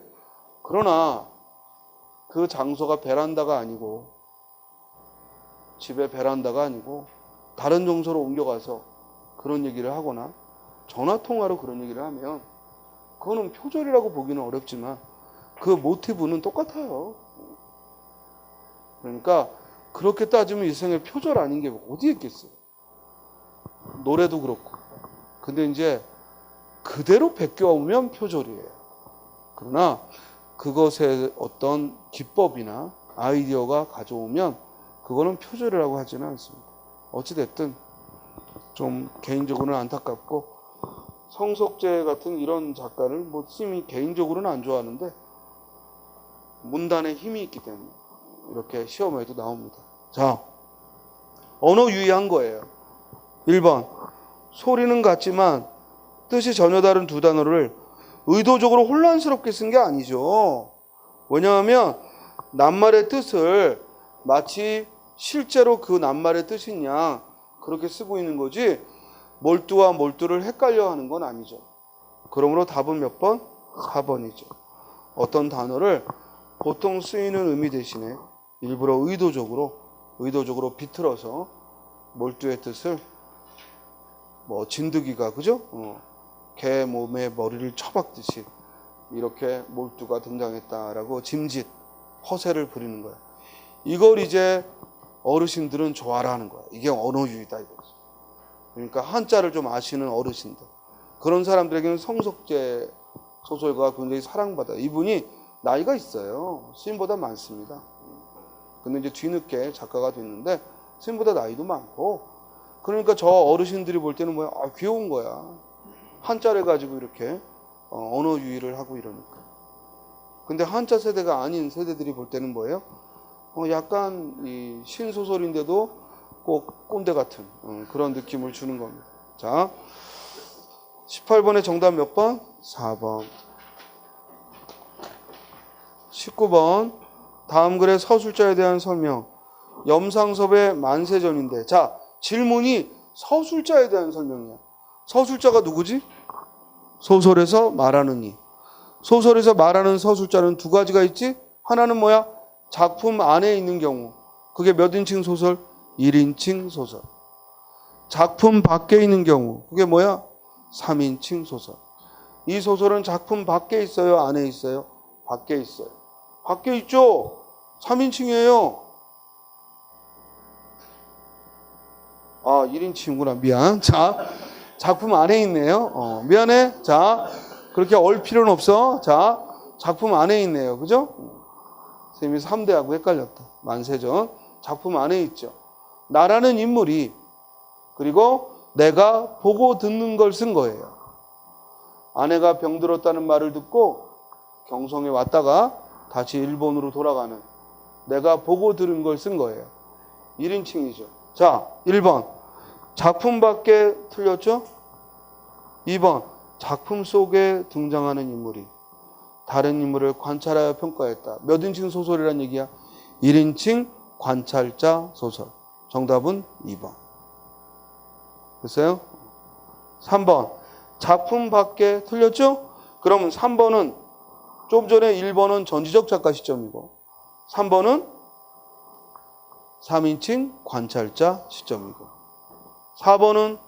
A: 그러나 그 장소가 베란다가 아니고 집에 베란다가 아니고 다른 장소로 옮겨가서 그런 얘기를 하거나 전화통화로 그런 얘기를 하면 그거는 표절이라고 보기는 어렵지만 그 모티브는 똑같아요. 그러니까 그렇게 따지면 이 세상에 표절 아닌 게 어디 있겠어요. 노래도 그렇고. 근데 이제 그대로 베껴오면 표절이에요. 그러나 그것의 어떤 기법이나 아이디어가 가져오면 그거는 표절이라고 하지는 않습니다. 어찌됐든 좀 개인적으로는 안타깝고 성석재 같은 이런 작가를 뭐 스님이 개인적으로는 안 좋아하는데 문단에 힘이 있기 때문에 이렇게 시험에도 나옵니다. 자, 언어 유의한 거예요. 1번 소리는 같지만 뜻이 전혀 다른 두 단어를 의도적으로 혼란스럽게 쓴 게 아니죠. 왜냐하면 낱말의 뜻을 마치 실제로 그 낱말의 뜻인 양 그렇게 쓰고 있는 거지 몰두와 몰두를 헷갈려 하는 건 아니죠. 그러므로 답은 몇 번? 4번이죠. 어떤 단어를 보통 쓰이는 의미 대신에 일부러 의도적으로 비틀어서 몰두의 뜻을 뭐 진드기가 그죠? 개 몸에 머리를 쳐박듯이 이렇게 몰두가 등장했다라고 짐짓 허세를 부리는 거야. 이걸 이제 어르신들은 좋아라 하는 거야. 이게 언어유희다 이거지. 그러니까 한자를 좀 아시는 어르신들 그런 사람들에게는 성석재 소설가가 굉장히 사랑받아요. 이분이 나이가 있어요. 스님보다 많습니다. 근데 이제 뒤늦게 작가가 됐는데 스님보다 나이도 많고 그러니까 저 어르신들이 볼 때는 뭐야? 귀여운 거야. 한자를 가지고 이렇게 언어 유희를 하고 이러니까. 근데 한자 세대가 아닌 세대들이 볼 때는 뭐예요? 약간 이 신소설인데도 꼭 꼰대 같은 그런 느낌을 주는 겁니다. 자, 18번의 정답 몇 번? 4번. 19번. 다음 글의 서술자에 대한 설명. 염상섭의 만세전인데. 자, 질문이 서술자에 대한 설명이야. 서술자가 누구지? 소설에서 말하는 이. 소설에서 말하는 서술자는 두 가지가 있지? 하나는 뭐야? 작품 안에 있는 경우. 그게 몇 인칭 소설? 1인칭 소설. 작품 밖에 있는 경우. 그게 뭐야? 3인칭 소설. 이 소설은 작품 밖에 있어요? 안에 있어요? 밖에 있어요. 밖에 있죠? 3인칭이에요. 1인칭이구나. 미안. 자, 작품 안에 있네요. 미안해. 자, 그렇게 얼 필요는 없어. 자, 작품 안에 있네요. 그죠? 선생님이 3대하고 헷갈렸다. 만세전. 작품 안에 있죠. 나라는 인물이 그리고 내가 보고 듣는 걸 쓴 거예요. 아내가 병들었다는 말을 듣고 경성에 왔다가 다시 일본으로 돌아가는 내가 보고 들은 걸 쓴 거예요. 1인칭이죠. 자, 1번. 작품 밖에 틀렸죠? 2번. 작품 속에 등장하는 인물이 다른 인물을 관찰하여 평가했다. 몇 인칭 소설이란 얘기야? 1인칭 관찰자 소설. 정답은 2번. 됐어요? 3번. 작품 밖에 틀렸죠? 그러면 3번은 좀 전에 1번은 전지적 작가 시점이고 3번은 3인칭 관찰자 시점이고 4번은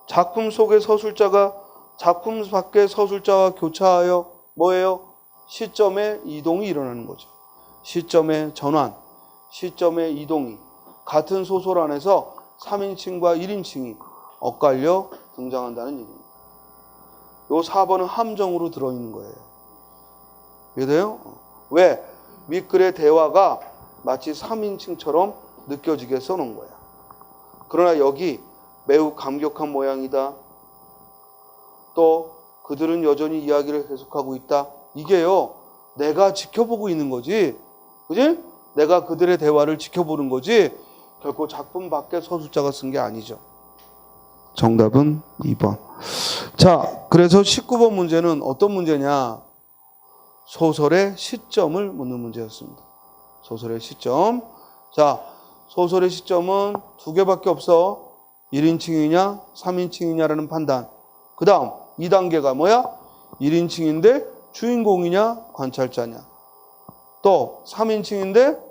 A: 작품 속의 서술자가 작품 밖의 서술자와 교차하여 뭐예요? 시점의 이동이 일어나는 거죠. 시점의 전환, 시점의 이동이 같은 소설 안에서 3인칭과 1인칭이 엇갈려 등장한다는 얘기입니다. 요 4번은 함정으로 들어있는 거예요. 이해돼요? 왜? 윗글의 대화가 마치 3인칭처럼 느껴지게 써놓은 거야. 그러나 여기 매우 감격한 모양이다. 또 그들은 여전히 이야기를 계속하고 있다. 이게요, 내가 지켜보고 있는 거지. 그지? 내가 그들의 대화를 지켜보는 거지. 결코 작품 밖에 서술자가 쓴 게 아니죠. 정답은 2번. 자, 그래서 19번 문제는 어떤 문제냐? 소설의 시점을 묻는 문제였습니다. 소설의 시점. 자, 소설의 시점은 두 개밖에 없어. 1인칭이냐 3인칭이냐라는 판단. 그 다음 2단계가 뭐야? 1인칭인데 주인공이냐 관찰자냐. 또 3인칭인데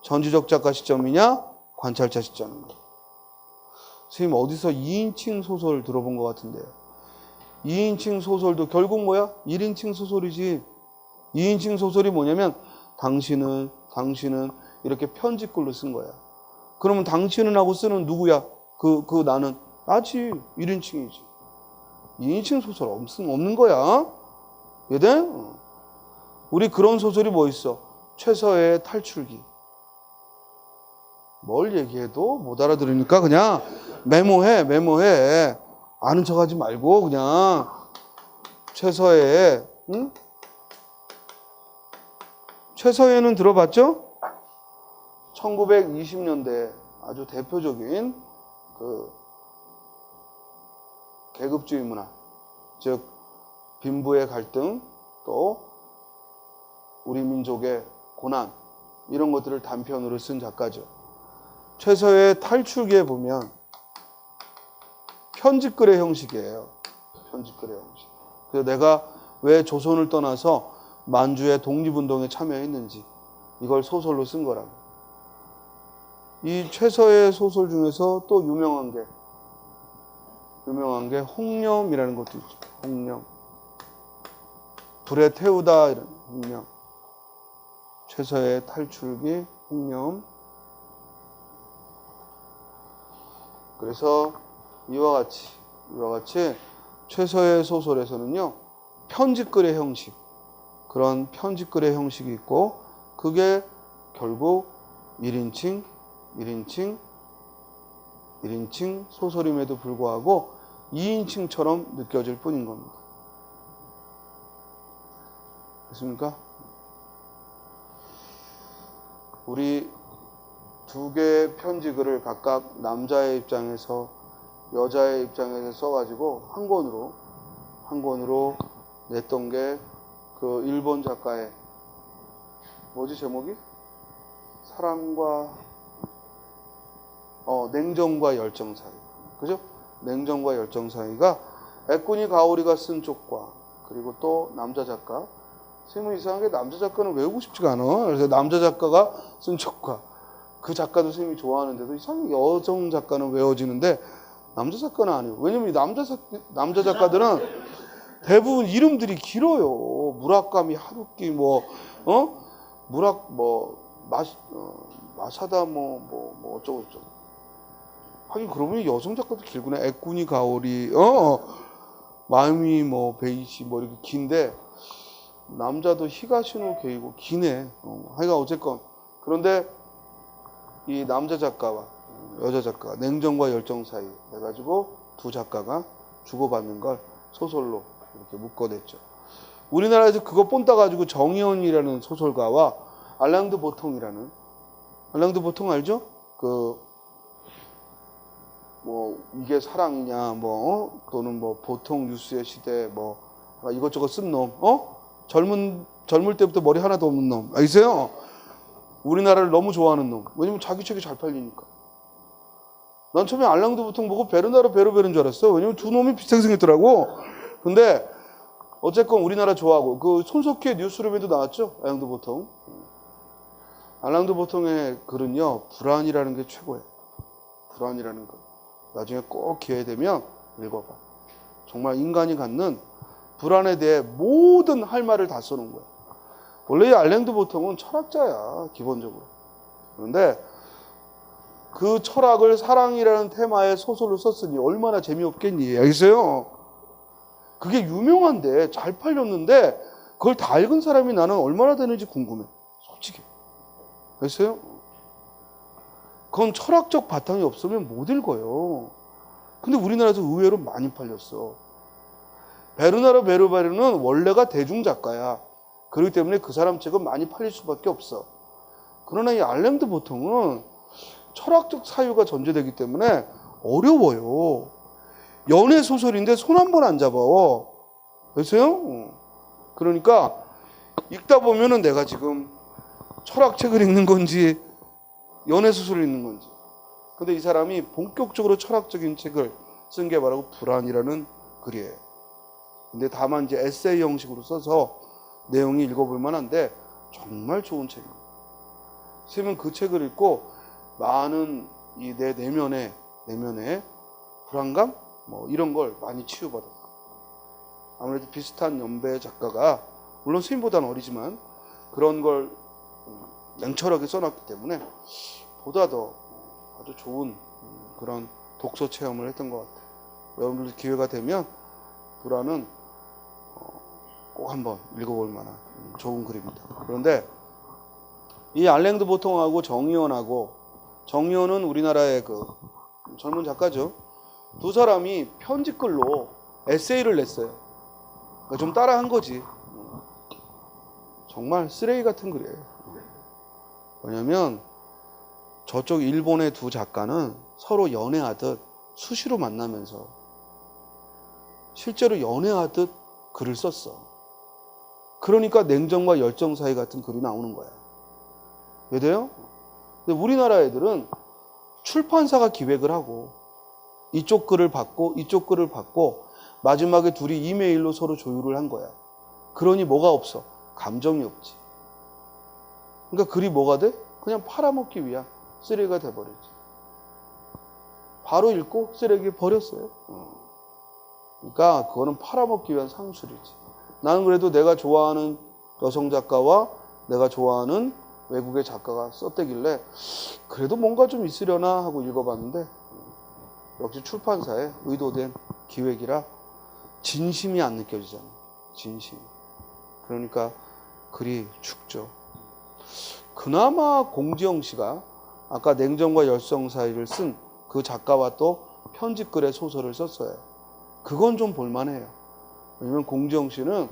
A: 전지적 작가 시점이냐 관찰자 시점이냐. 선생님 어디서 2인칭 소설 들어본 것 같은데요. 2인칭 소설도 결국 뭐야? 1인칭 소설이지. 2인칭 소설이 뭐냐면 당신은 이렇게 편집글로 쓴 거야. 그러면 당신은 하고 쓰는 누구야? 그 나는 나지. 1인칭이지. 2인칭 소설 없는 거야. 얘들? 우리 그런 소설이 뭐 있어? 최서의 탈출기. 뭘 얘기해도 못 알아들으니까 그냥 메모해. 아는 척하지 말고 그냥 최서의, 응? 최서혜는 들어봤죠? 1920년대 아주 대표적인 그 계급주의 문화, 즉 빈부의 갈등, 또 우리 민족의 고난 이런 것들을 단편으로 쓴 작가죠. 최서의 탈출기에 보면 편집글의 형식이에요. 편집글의 형식. 그래서 내가 왜 조선을 떠나서 만주의 독립운동에 참여했는지 이걸 소설로 쓴 거라고. 이 최서의 소설 중에서 또 유명한 게 홍념이라는 것도 있죠. 홍념. 불에 태우다 이런 홍념. 최서의 탈출기 홍념. 그래서 이와 같이 최서의 소설에서는요 편집글의 형식, 그런 편집글의 형식이 있고 그게 결국 1인칭 소설임에도 불구하고 2인칭처럼 느껴질 뿐인 겁니다. 됐습니까? 우리 두 개의 편집글을 각각 남자의 입장에서 여자의 입장에서 써가지고 한 권으로 냈던 게 그 일본 작가의 뭐지 제목이? 사랑과 냉정과 열정 사이. 그죠? 냉정과 열정 사이가 에쿠니 가오리가 쓴 쪽과 그리고 또 남자 작가. 선생님은 이상하게 남자 작가는 외우고 싶지가 않아. 그래서 남자 작가가 쓴 쪽과 그 작가도 선생님이 좋아하는데도 이상하게 여성 작가는 외워지는데 남자 작가는 아니에요. 왜냐면 남자 작가들은 대부분 이름들이 길어요. 무라카미 하루키 마사다 어쩌고 저쩌고. 하긴 그러고 보니 여성 작가도 길구나. 에쿠니 가오리 마유미 베이시 이렇게 긴데 남자도 히가시노 게이고 기네. 하여간 어쨌건 그런데 이 남자 작가와 여자 작가가 냉정과 열정 사이 해가지고 두 작가가 주고받는 걸 소설로 이렇게 묶어냈죠. 우리나라에서 그거 본따가지고 정의원이라는 소설가와 알랑드 보통이라는, 알랑드 보통 알죠? 이게 사랑이냐 또는 보통 뉴스의 시대 이것저것 쓴 놈, 젊은 젊을 때부터 머리 하나도 없는 놈. 알겠어요? 우리나라를 너무 좋아하는 놈. 왜냐면 자기 책이 잘 팔리니까. 난 처음에 알랑드 보통 보고 베르나르 베르베르인 줄 알았어. 왜냐면 두 놈이 비슷하게 생겼더라고. 근데 어쨌건 우리나라 좋아하고 그 손석희의 뉴스룸에도 나왔죠. 알랑드 보통. 알랑드 보통의 글은요. 불안이라는 게 최고예요. 불안이라는 거. 나중에 꼭 기회 되면 읽어봐. 정말 인간이 갖는 불안에 대해 모든 할 말을 다 써놓은 거야. 원래 이 알랭드 보통은 철학자야, 기본적으로. 그런데 그 철학을 사랑이라는 테마의 소설로 썼으니 얼마나 재미없겠니? 알겠어요? 그게 유명한데 잘 팔렸는데 그걸 다 읽은 사람이 나는 얼마나 되는지 궁금해. 솔직히. 알겠어요? 그건 철학적 바탕이 없으면 못 읽어요. 근데 우리나라에서 의외로 많이 팔렸어. 베르나르 베르베르는 원래가 대중작가야. 그렇기 때문에 그 사람 책은 많이 팔릴 수밖에 없어. 그러나 이 알랭드 보통은 철학적 사유가 전제되기 때문에 어려워요. 연애 소설인데 손 한 번 안 잡아. 그랬어요? 그러니까 읽다 보면은 내가 지금 철학책을 읽는 건지 연애 소설을 읽는 건지. 근데 이 사람이 본격적으로 철학적인 책을 쓴 게 바로 불안이라는 글이에요. 근데 다만 이제 에세이 형식으로 써서 내용이 읽어볼 만한데 정말 좋은 책입니다. 선생님은 그 책을 읽고 많은 이 내 내면의 불안감 뭐 이런 걸 많이 치유받았어요. 아무래도 비슷한 연배의 작가가 물론 선생님보다는 어리지만 그런 걸 냉철하게 써놨기 때문에 보다 더 아주 좋은 그런 독서 체험을 했던 것 같아요. 여러분들 기회가 되면 불안은 꼭 한번 읽어볼 만한 좋은 글입니다. 그런데 이 알랭드 보통하고 정의원은 우리나라의 그 젊은 작가죠. 두 사람이 편집글로 에세이를 냈어요. 그러니까 좀 따라한 거지. 정말 쓰레기 같은 글이에요. 왜냐면 저쪽 일본의 두 작가는 서로 연애하듯 수시로 만나면서 실제로 연애하듯 글을 썼어. 그러니까 냉정과 열정 사이 같은 글이 나오는 거야. 왜 돼요? 근데 우리나라 애들은 출판사가 기획을 하고 이쪽 글을 받고 이쪽 글을 받고 마지막에 둘이 이메일로 서로 조율을 한 거야. 그러니 뭐가 없어? 감정이 없지. 그러니까 글이 뭐가 돼? 그냥 팔아먹기 위한 쓰레기가 돼버리지. 바로 읽고 쓰레기에 버렸어요. 그러니까 그거는 팔아먹기 위한 상술이지. 나는 그래도 내가 좋아하는 여성 작가와 내가 좋아하는 외국의 작가가 썼대길래 그래도 뭔가 좀 있으려나 하고 읽어봤는데 역시 출판사의 의도된 기획이라 진심이 안 느껴지잖아. 진심. 그러니까 글이 죽죠. 그나마 공지영 씨가 아까 냉정과 열정 사이를 쓴 그 작가와 또 편집글의 소설을 썼어요. 그건 좀 볼만해요. 왜냐면 공지영 씨는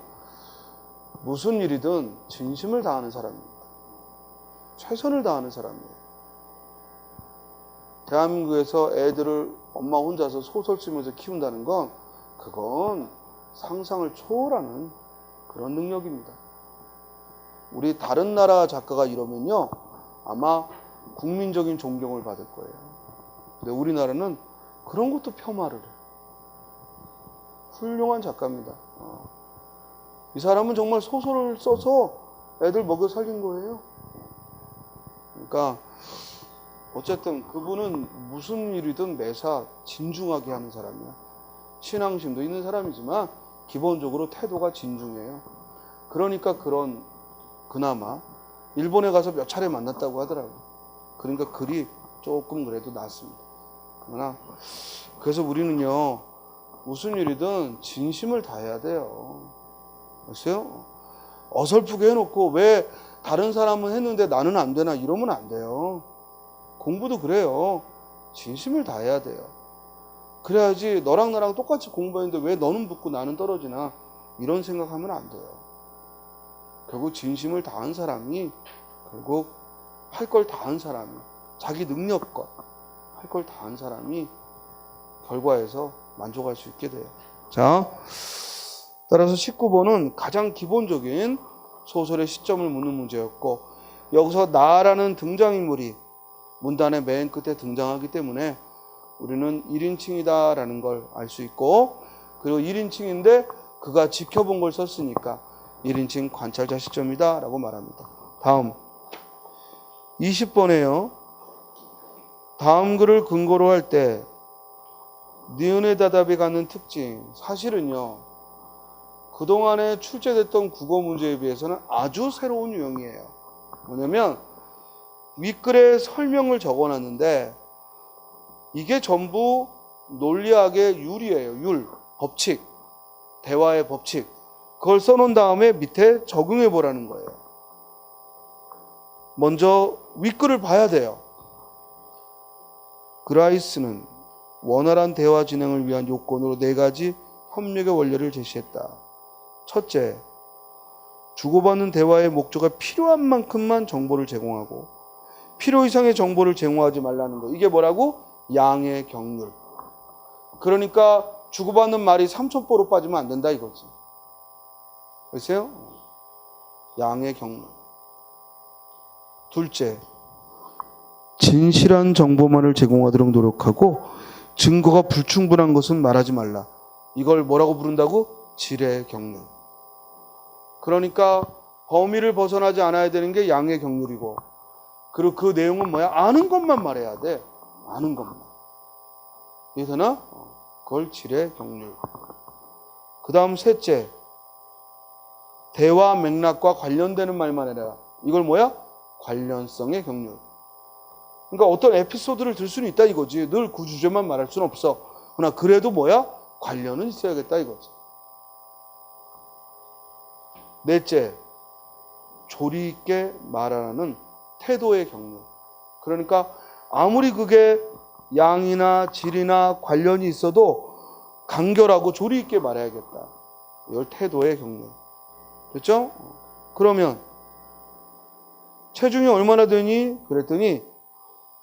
A: 무슨 일이든 진심을 다하는 사람입니다. 최선을 다하는 사람이에요. 대한민국에서 애들을 엄마 혼자서 소설 쓰면서 키운다는 건 그건 상상을 초월하는 그런 능력입니다. 우리 다른 나라 작가가 이러면요 아마 국민적인 존경을 받을 거예요. 근데 우리나라는 그런 것도 폄하를 해요. 훌륭한 작가입니다. 이 사람은 정말 소설을 써서 애들 먹여 살린 거예요. 그러니까 어쨌든 그분은 무슨 일이든 매사 진중하게 하는 사람이야. 신앙심도 있는 사람이지만 기본적으로 태도가 진중해요. 그러니까 그나마 일본에 가서 몇 차례 만났다고 하더라고요. 그러니까 글이 조금 그래도 낫습니다. 그러나 그래서 우리는요 무슨 일이든 진심을 다해야 돼요. 아세요? 어설프게 해놓고 왜 다른 사람은 했는데 나는 안 되나 이러면 안 돼요. 공부도 그래요. 진심을 다해야 돼요. 그래야지 너랑 나랑 똑같이 공부했는데 왜 너는 붙고 나는 떨어지나 이런 생각하면 안 돼요. 결국 진심을 다한 사람이 결국 할 걸 다한 사람이 자기 능력껏 할 걸 다한 사람이 결과에서 만족할 수 있게 돼요. 자, 따라서 19번은 가장 기본적인 소설의 시점을 묻는 문제였고, 여기서 나라는 등장인물이 문단의 맨 끝에 등장하기 때문에 우리는 1인칭이다라는 걸 알 수 있고, 그리고 1인칭인데 그가 지켜본 걸 썼으니까 1인칭 관찰자 시점이다 라고 말합니다. 다음 20번에요. 다음 글을 근거로 할 때 니은의 답이 갖는 특징, 사실은요 그동안에 출제됐던 국어 문제에 비해서는 아주 새로운 유형이에요. 뭐냐면 윗글에 설명을 적어놨는데 이게 전부 논리학의 율이에요. 율, 법칙, 대화의 법칙. 그걸 써놓은 다음에 밑에 적용해 보라는 거예요. 먼저 윗글을 봐야 돼요. 그라이스는 원활한 대화 진행을 위한 요건으로 4가지 협력의 원리를 제시했다. 첫째, 주고받는 대화의 목적에 필요한 만큼만 정보를 제공하고 필요 이상의 정보를 제공하지 말라는 거. 이게 뭐라고? 양의 경률. 그러니까 주고받는 말이 3,000보로 빠지면 안 된다 이거지. 보세요? 양의 경률. 둘째, 진실한 정보만을 제공하도록 노력하고 증거가 불충분한 것은 말하지 말라. 이걸 뭐라고 부른다고? 질의 경률. 그러니까 범위를 벗어나지 않아야 되는 게 양의 경률이고, 그리고 그 내용은 뭐야? 아는 것만 말해야 돼. 아는 것만. 이해되나? 그걸 질의 경률. 그 다음 셋째, 대화 맥락과 관련되는 말만 해라. 이걸 뭐야? 관련성의 경률. 그러니까 어떤 에피소드를 들 수는 있다 이거지. 늘 그 주제만 말할 수는 없어. 그러나 그래도 뭐야? 관련은 있어야겠다 이거지. 넷째, 조리 있게 말하라는 태도의 경륜. 그러니까 아무리 그게 양이나 질이나 관련이 있어도 간결하고 조리 있게 말해야겠다. 이걸 태도의 경륜. 됐죠? 그러면 체중이 얼마나 되니? 그랬더니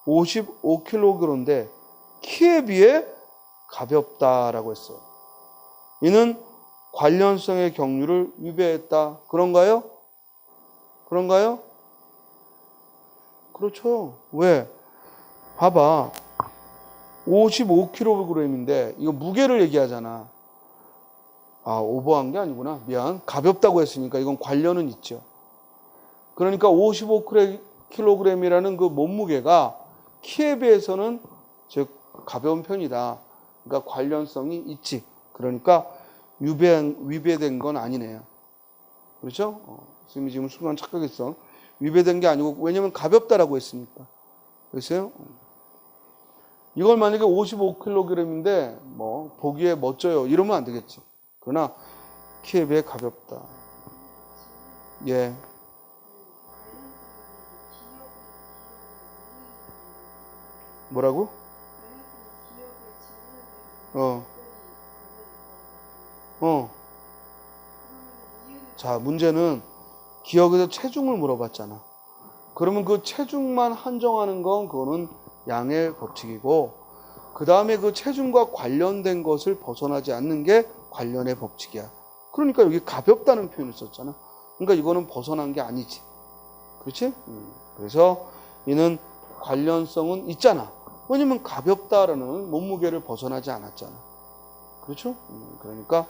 A: 55kg인데 키에 비해 가볍다라고 했어요. 이는 관련성의 경륜을 위배했다. 그런가요? 그런가요? 그렇죠. 왜? 봐봐. 55kg인데 이거 무게를 얘기하잖아. 아, 오버한 게 아니구나. 미안. 가볍다고 했으니까 이건 관련은 있죠. 그러니까 55kg이라는 그 몸무게가 키에 비해서는 즉 가벼운 편이다. 그러니까 관련성이 있지. 그러니까 위배된 건 아니네요. 그렇죠? 선생님이 지금 순간 착각했어. 위배된 게 아니고, 왜냐면 가볍다라고 했으니까. 그랬어요? 이걸 만약에 55kg인데 뭐 보기에 멋져요 이러면 안 되겠지. 그러나 키에 비해 가볍다. 예. 뭐라고? 자, 문제는 기억에서 체중을 물어봤잖아. 그러면 그 체중만 한정하는 건 그거는 양의 법칙이고, 그 다음에 그 체중과 관련된 것을 벗어나지 않는 게 관련의 법칙이야. 그러니까 여기 가볍다는 표현을 썼잖아. 그러니까 이거는 벗어난 게 아니지. 그렇지? 그래서 이는 관련성은 있잖아. 왜냐면 가볍다라는 몸무게를 벗어나지 않았잖아. 그렇죠? 그러니까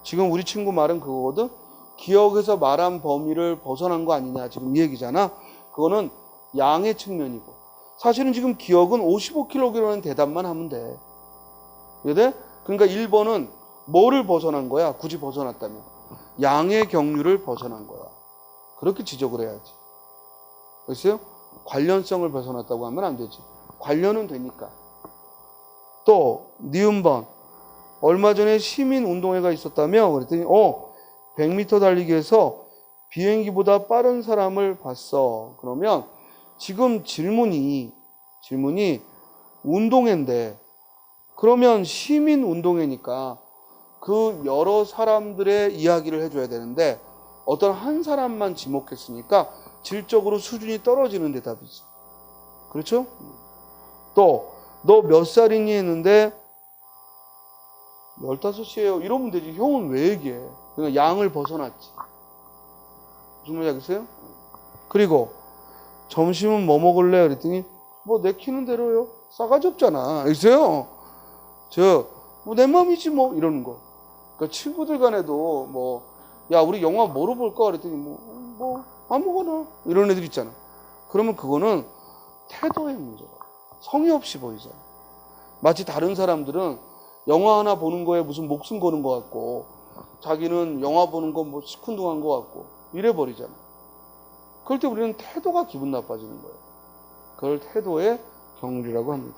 A: 지금 우리 친구 말은 그거거든. 기억에서 말한 범위를 벗어난 거 아니냐 지금 이 얘기잖아. 그거는 양의 측면이고, 사실은 지금 기억은 55kg라는 대답만 하면 돼. 이해돼? 그러니까 1번은 뭐를 벗어난 거야? 굳이 벗어났다면 양의 경륜을 벗어난 거야. 그렇게 지적을 해야지. 그랬어요? 관련성을 벗어났다고 하면 안 되지. 관련은 되니까. 또 니은번, 얼마 전에 시민운동회가 있었다며? 그랬더니 100m 달리기에서 비행기보다 빠른 사람을 봤어. 그러면 지금 질문이 운동회인데, 그러면 시민운동회니까 그 여러 사람들의 이야기를 해줘야 되는데 어떤 한 사람만 지목했으니까 질적으로 수준이 떨어지는 대답이지. 그렇죠? 또 너 몇 살이니 했는데 15이에요. 이러면 되지. 형은 왜 얘기해? 그러니까 양을 벗어났지. 무슨 말인지 알겠어요? 그리고 점심은 뭐 먹을래? 그랬더니 뭐 내키는 대로요. 싸가지 없잖아. 알겠어요? 뭐 내 맘이지 뭐 이러는 거. 그러니까 친구들 간에도 뭐 야 우리 영화 뭐로 볼까? 그랬더니 뭐 아무거나 이런 애들 있잖아. 그러면 그거는 태도의 문제야. 성의 없이 보이잖아. 마치 다른 사람들은 영화 하나 보는 거에 무슨 목숨 거는 것 같고 자기는 영화 보는 거 뭐 시큰둥한 것 같고 이래 버리잖아. 그럴 때 우리는 태도가 기분 나빠지는 거예요. 그걸 태도의 경륜이라고 합니다.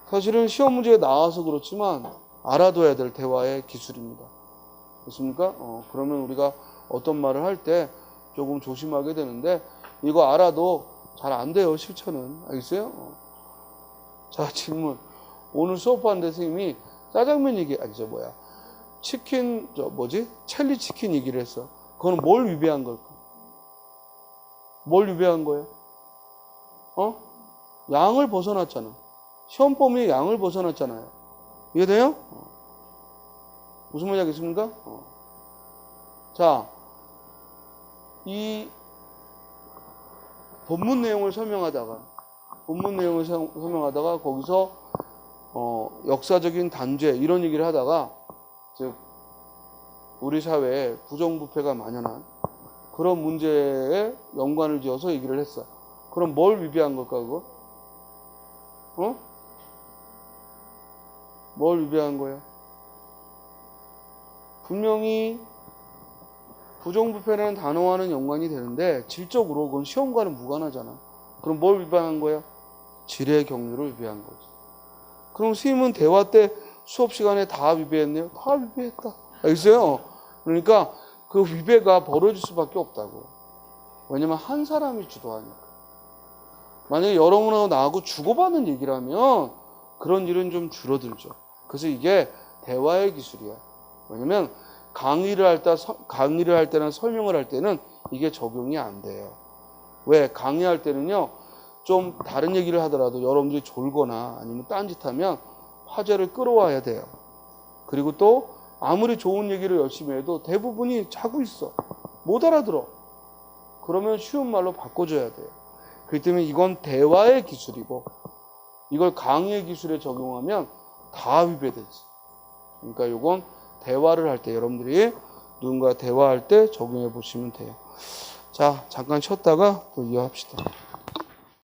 A: 사실은 시험 문제에 나와서 그렇지만 알아둬야 될 대화의 기술입니다. 그렇습니까? 그러면 우리가 어떤 말을 할 때 조금 조심하게 되는데 이거 알아도 잘 안 돼요. 실천은. 알겠어요? 자, 질문. 오늘 수업하는데 선생님이 짜장면 얘기, 치킨, 첼리 치킨 얘기를 했어. 그거는 뭘 위배한 걸까? 뭘 위배한 거예요? 양을 벗어났잖아. 시험 범위에 양을 벗어났잖아요. 이해돼요? 무슨 말인지 알겠습니까? 자, 이 본문 내용을 설명하다가 거기서 역사적인 단죄 이런 얘기를 하다가 즉 우리 사회에 부정부패가 만연한 그런 문제에 연관을 지어서 얘기를 했어. 그럼 뭘 위배한 걸까 그거? 뭘 위배한 거야? 분명히 부정부패라는 단어와는 연관이 되는데 질적으로 그건 시험과는 무관하잖아. 그럼 뭘 위반한 거야? 질의 경륜을 위배한 거지. 그럼 스님은 대화 때 수업 시간에 다 위배했네요? 다 위배했다. 알겠어요? 그러니까 그 위배가 벌어질 수밖에 없다고. 왜냐면 한 사람이 주도하니까. 만약에 여러분하고 나하고 주고받는 얘기라면 그런 일은 좀 줄어들죠. 그래서 이게 대화의 기술이야. 왜냐면 강의를 할 때나 설명을 할 때는 이게 적용이 안 돼요. 왜? 강의할 때는요, 좀 다른 얘기를 하더라도 여러분들이 졸거나 아니면 딴짓하면 화제를 끌어와야 돼요. 그리고 또 아무리 좋은 얘기를 열심히 해도 대부분이 자고 있어. 못 알아들어. 그러면 쉬운 말로 바꿔줘야 돼요. 그렇기 때문에 이건 대화의 기술이고 이걸 강의의 기술에 적용하면 다 위배되지. 그러니까 이건 대화를 할 때 여러분들이 누군가 대화할 때 적용해 보시면 돼요. 자, 잠깐 쉬었다가 또 이어합시다.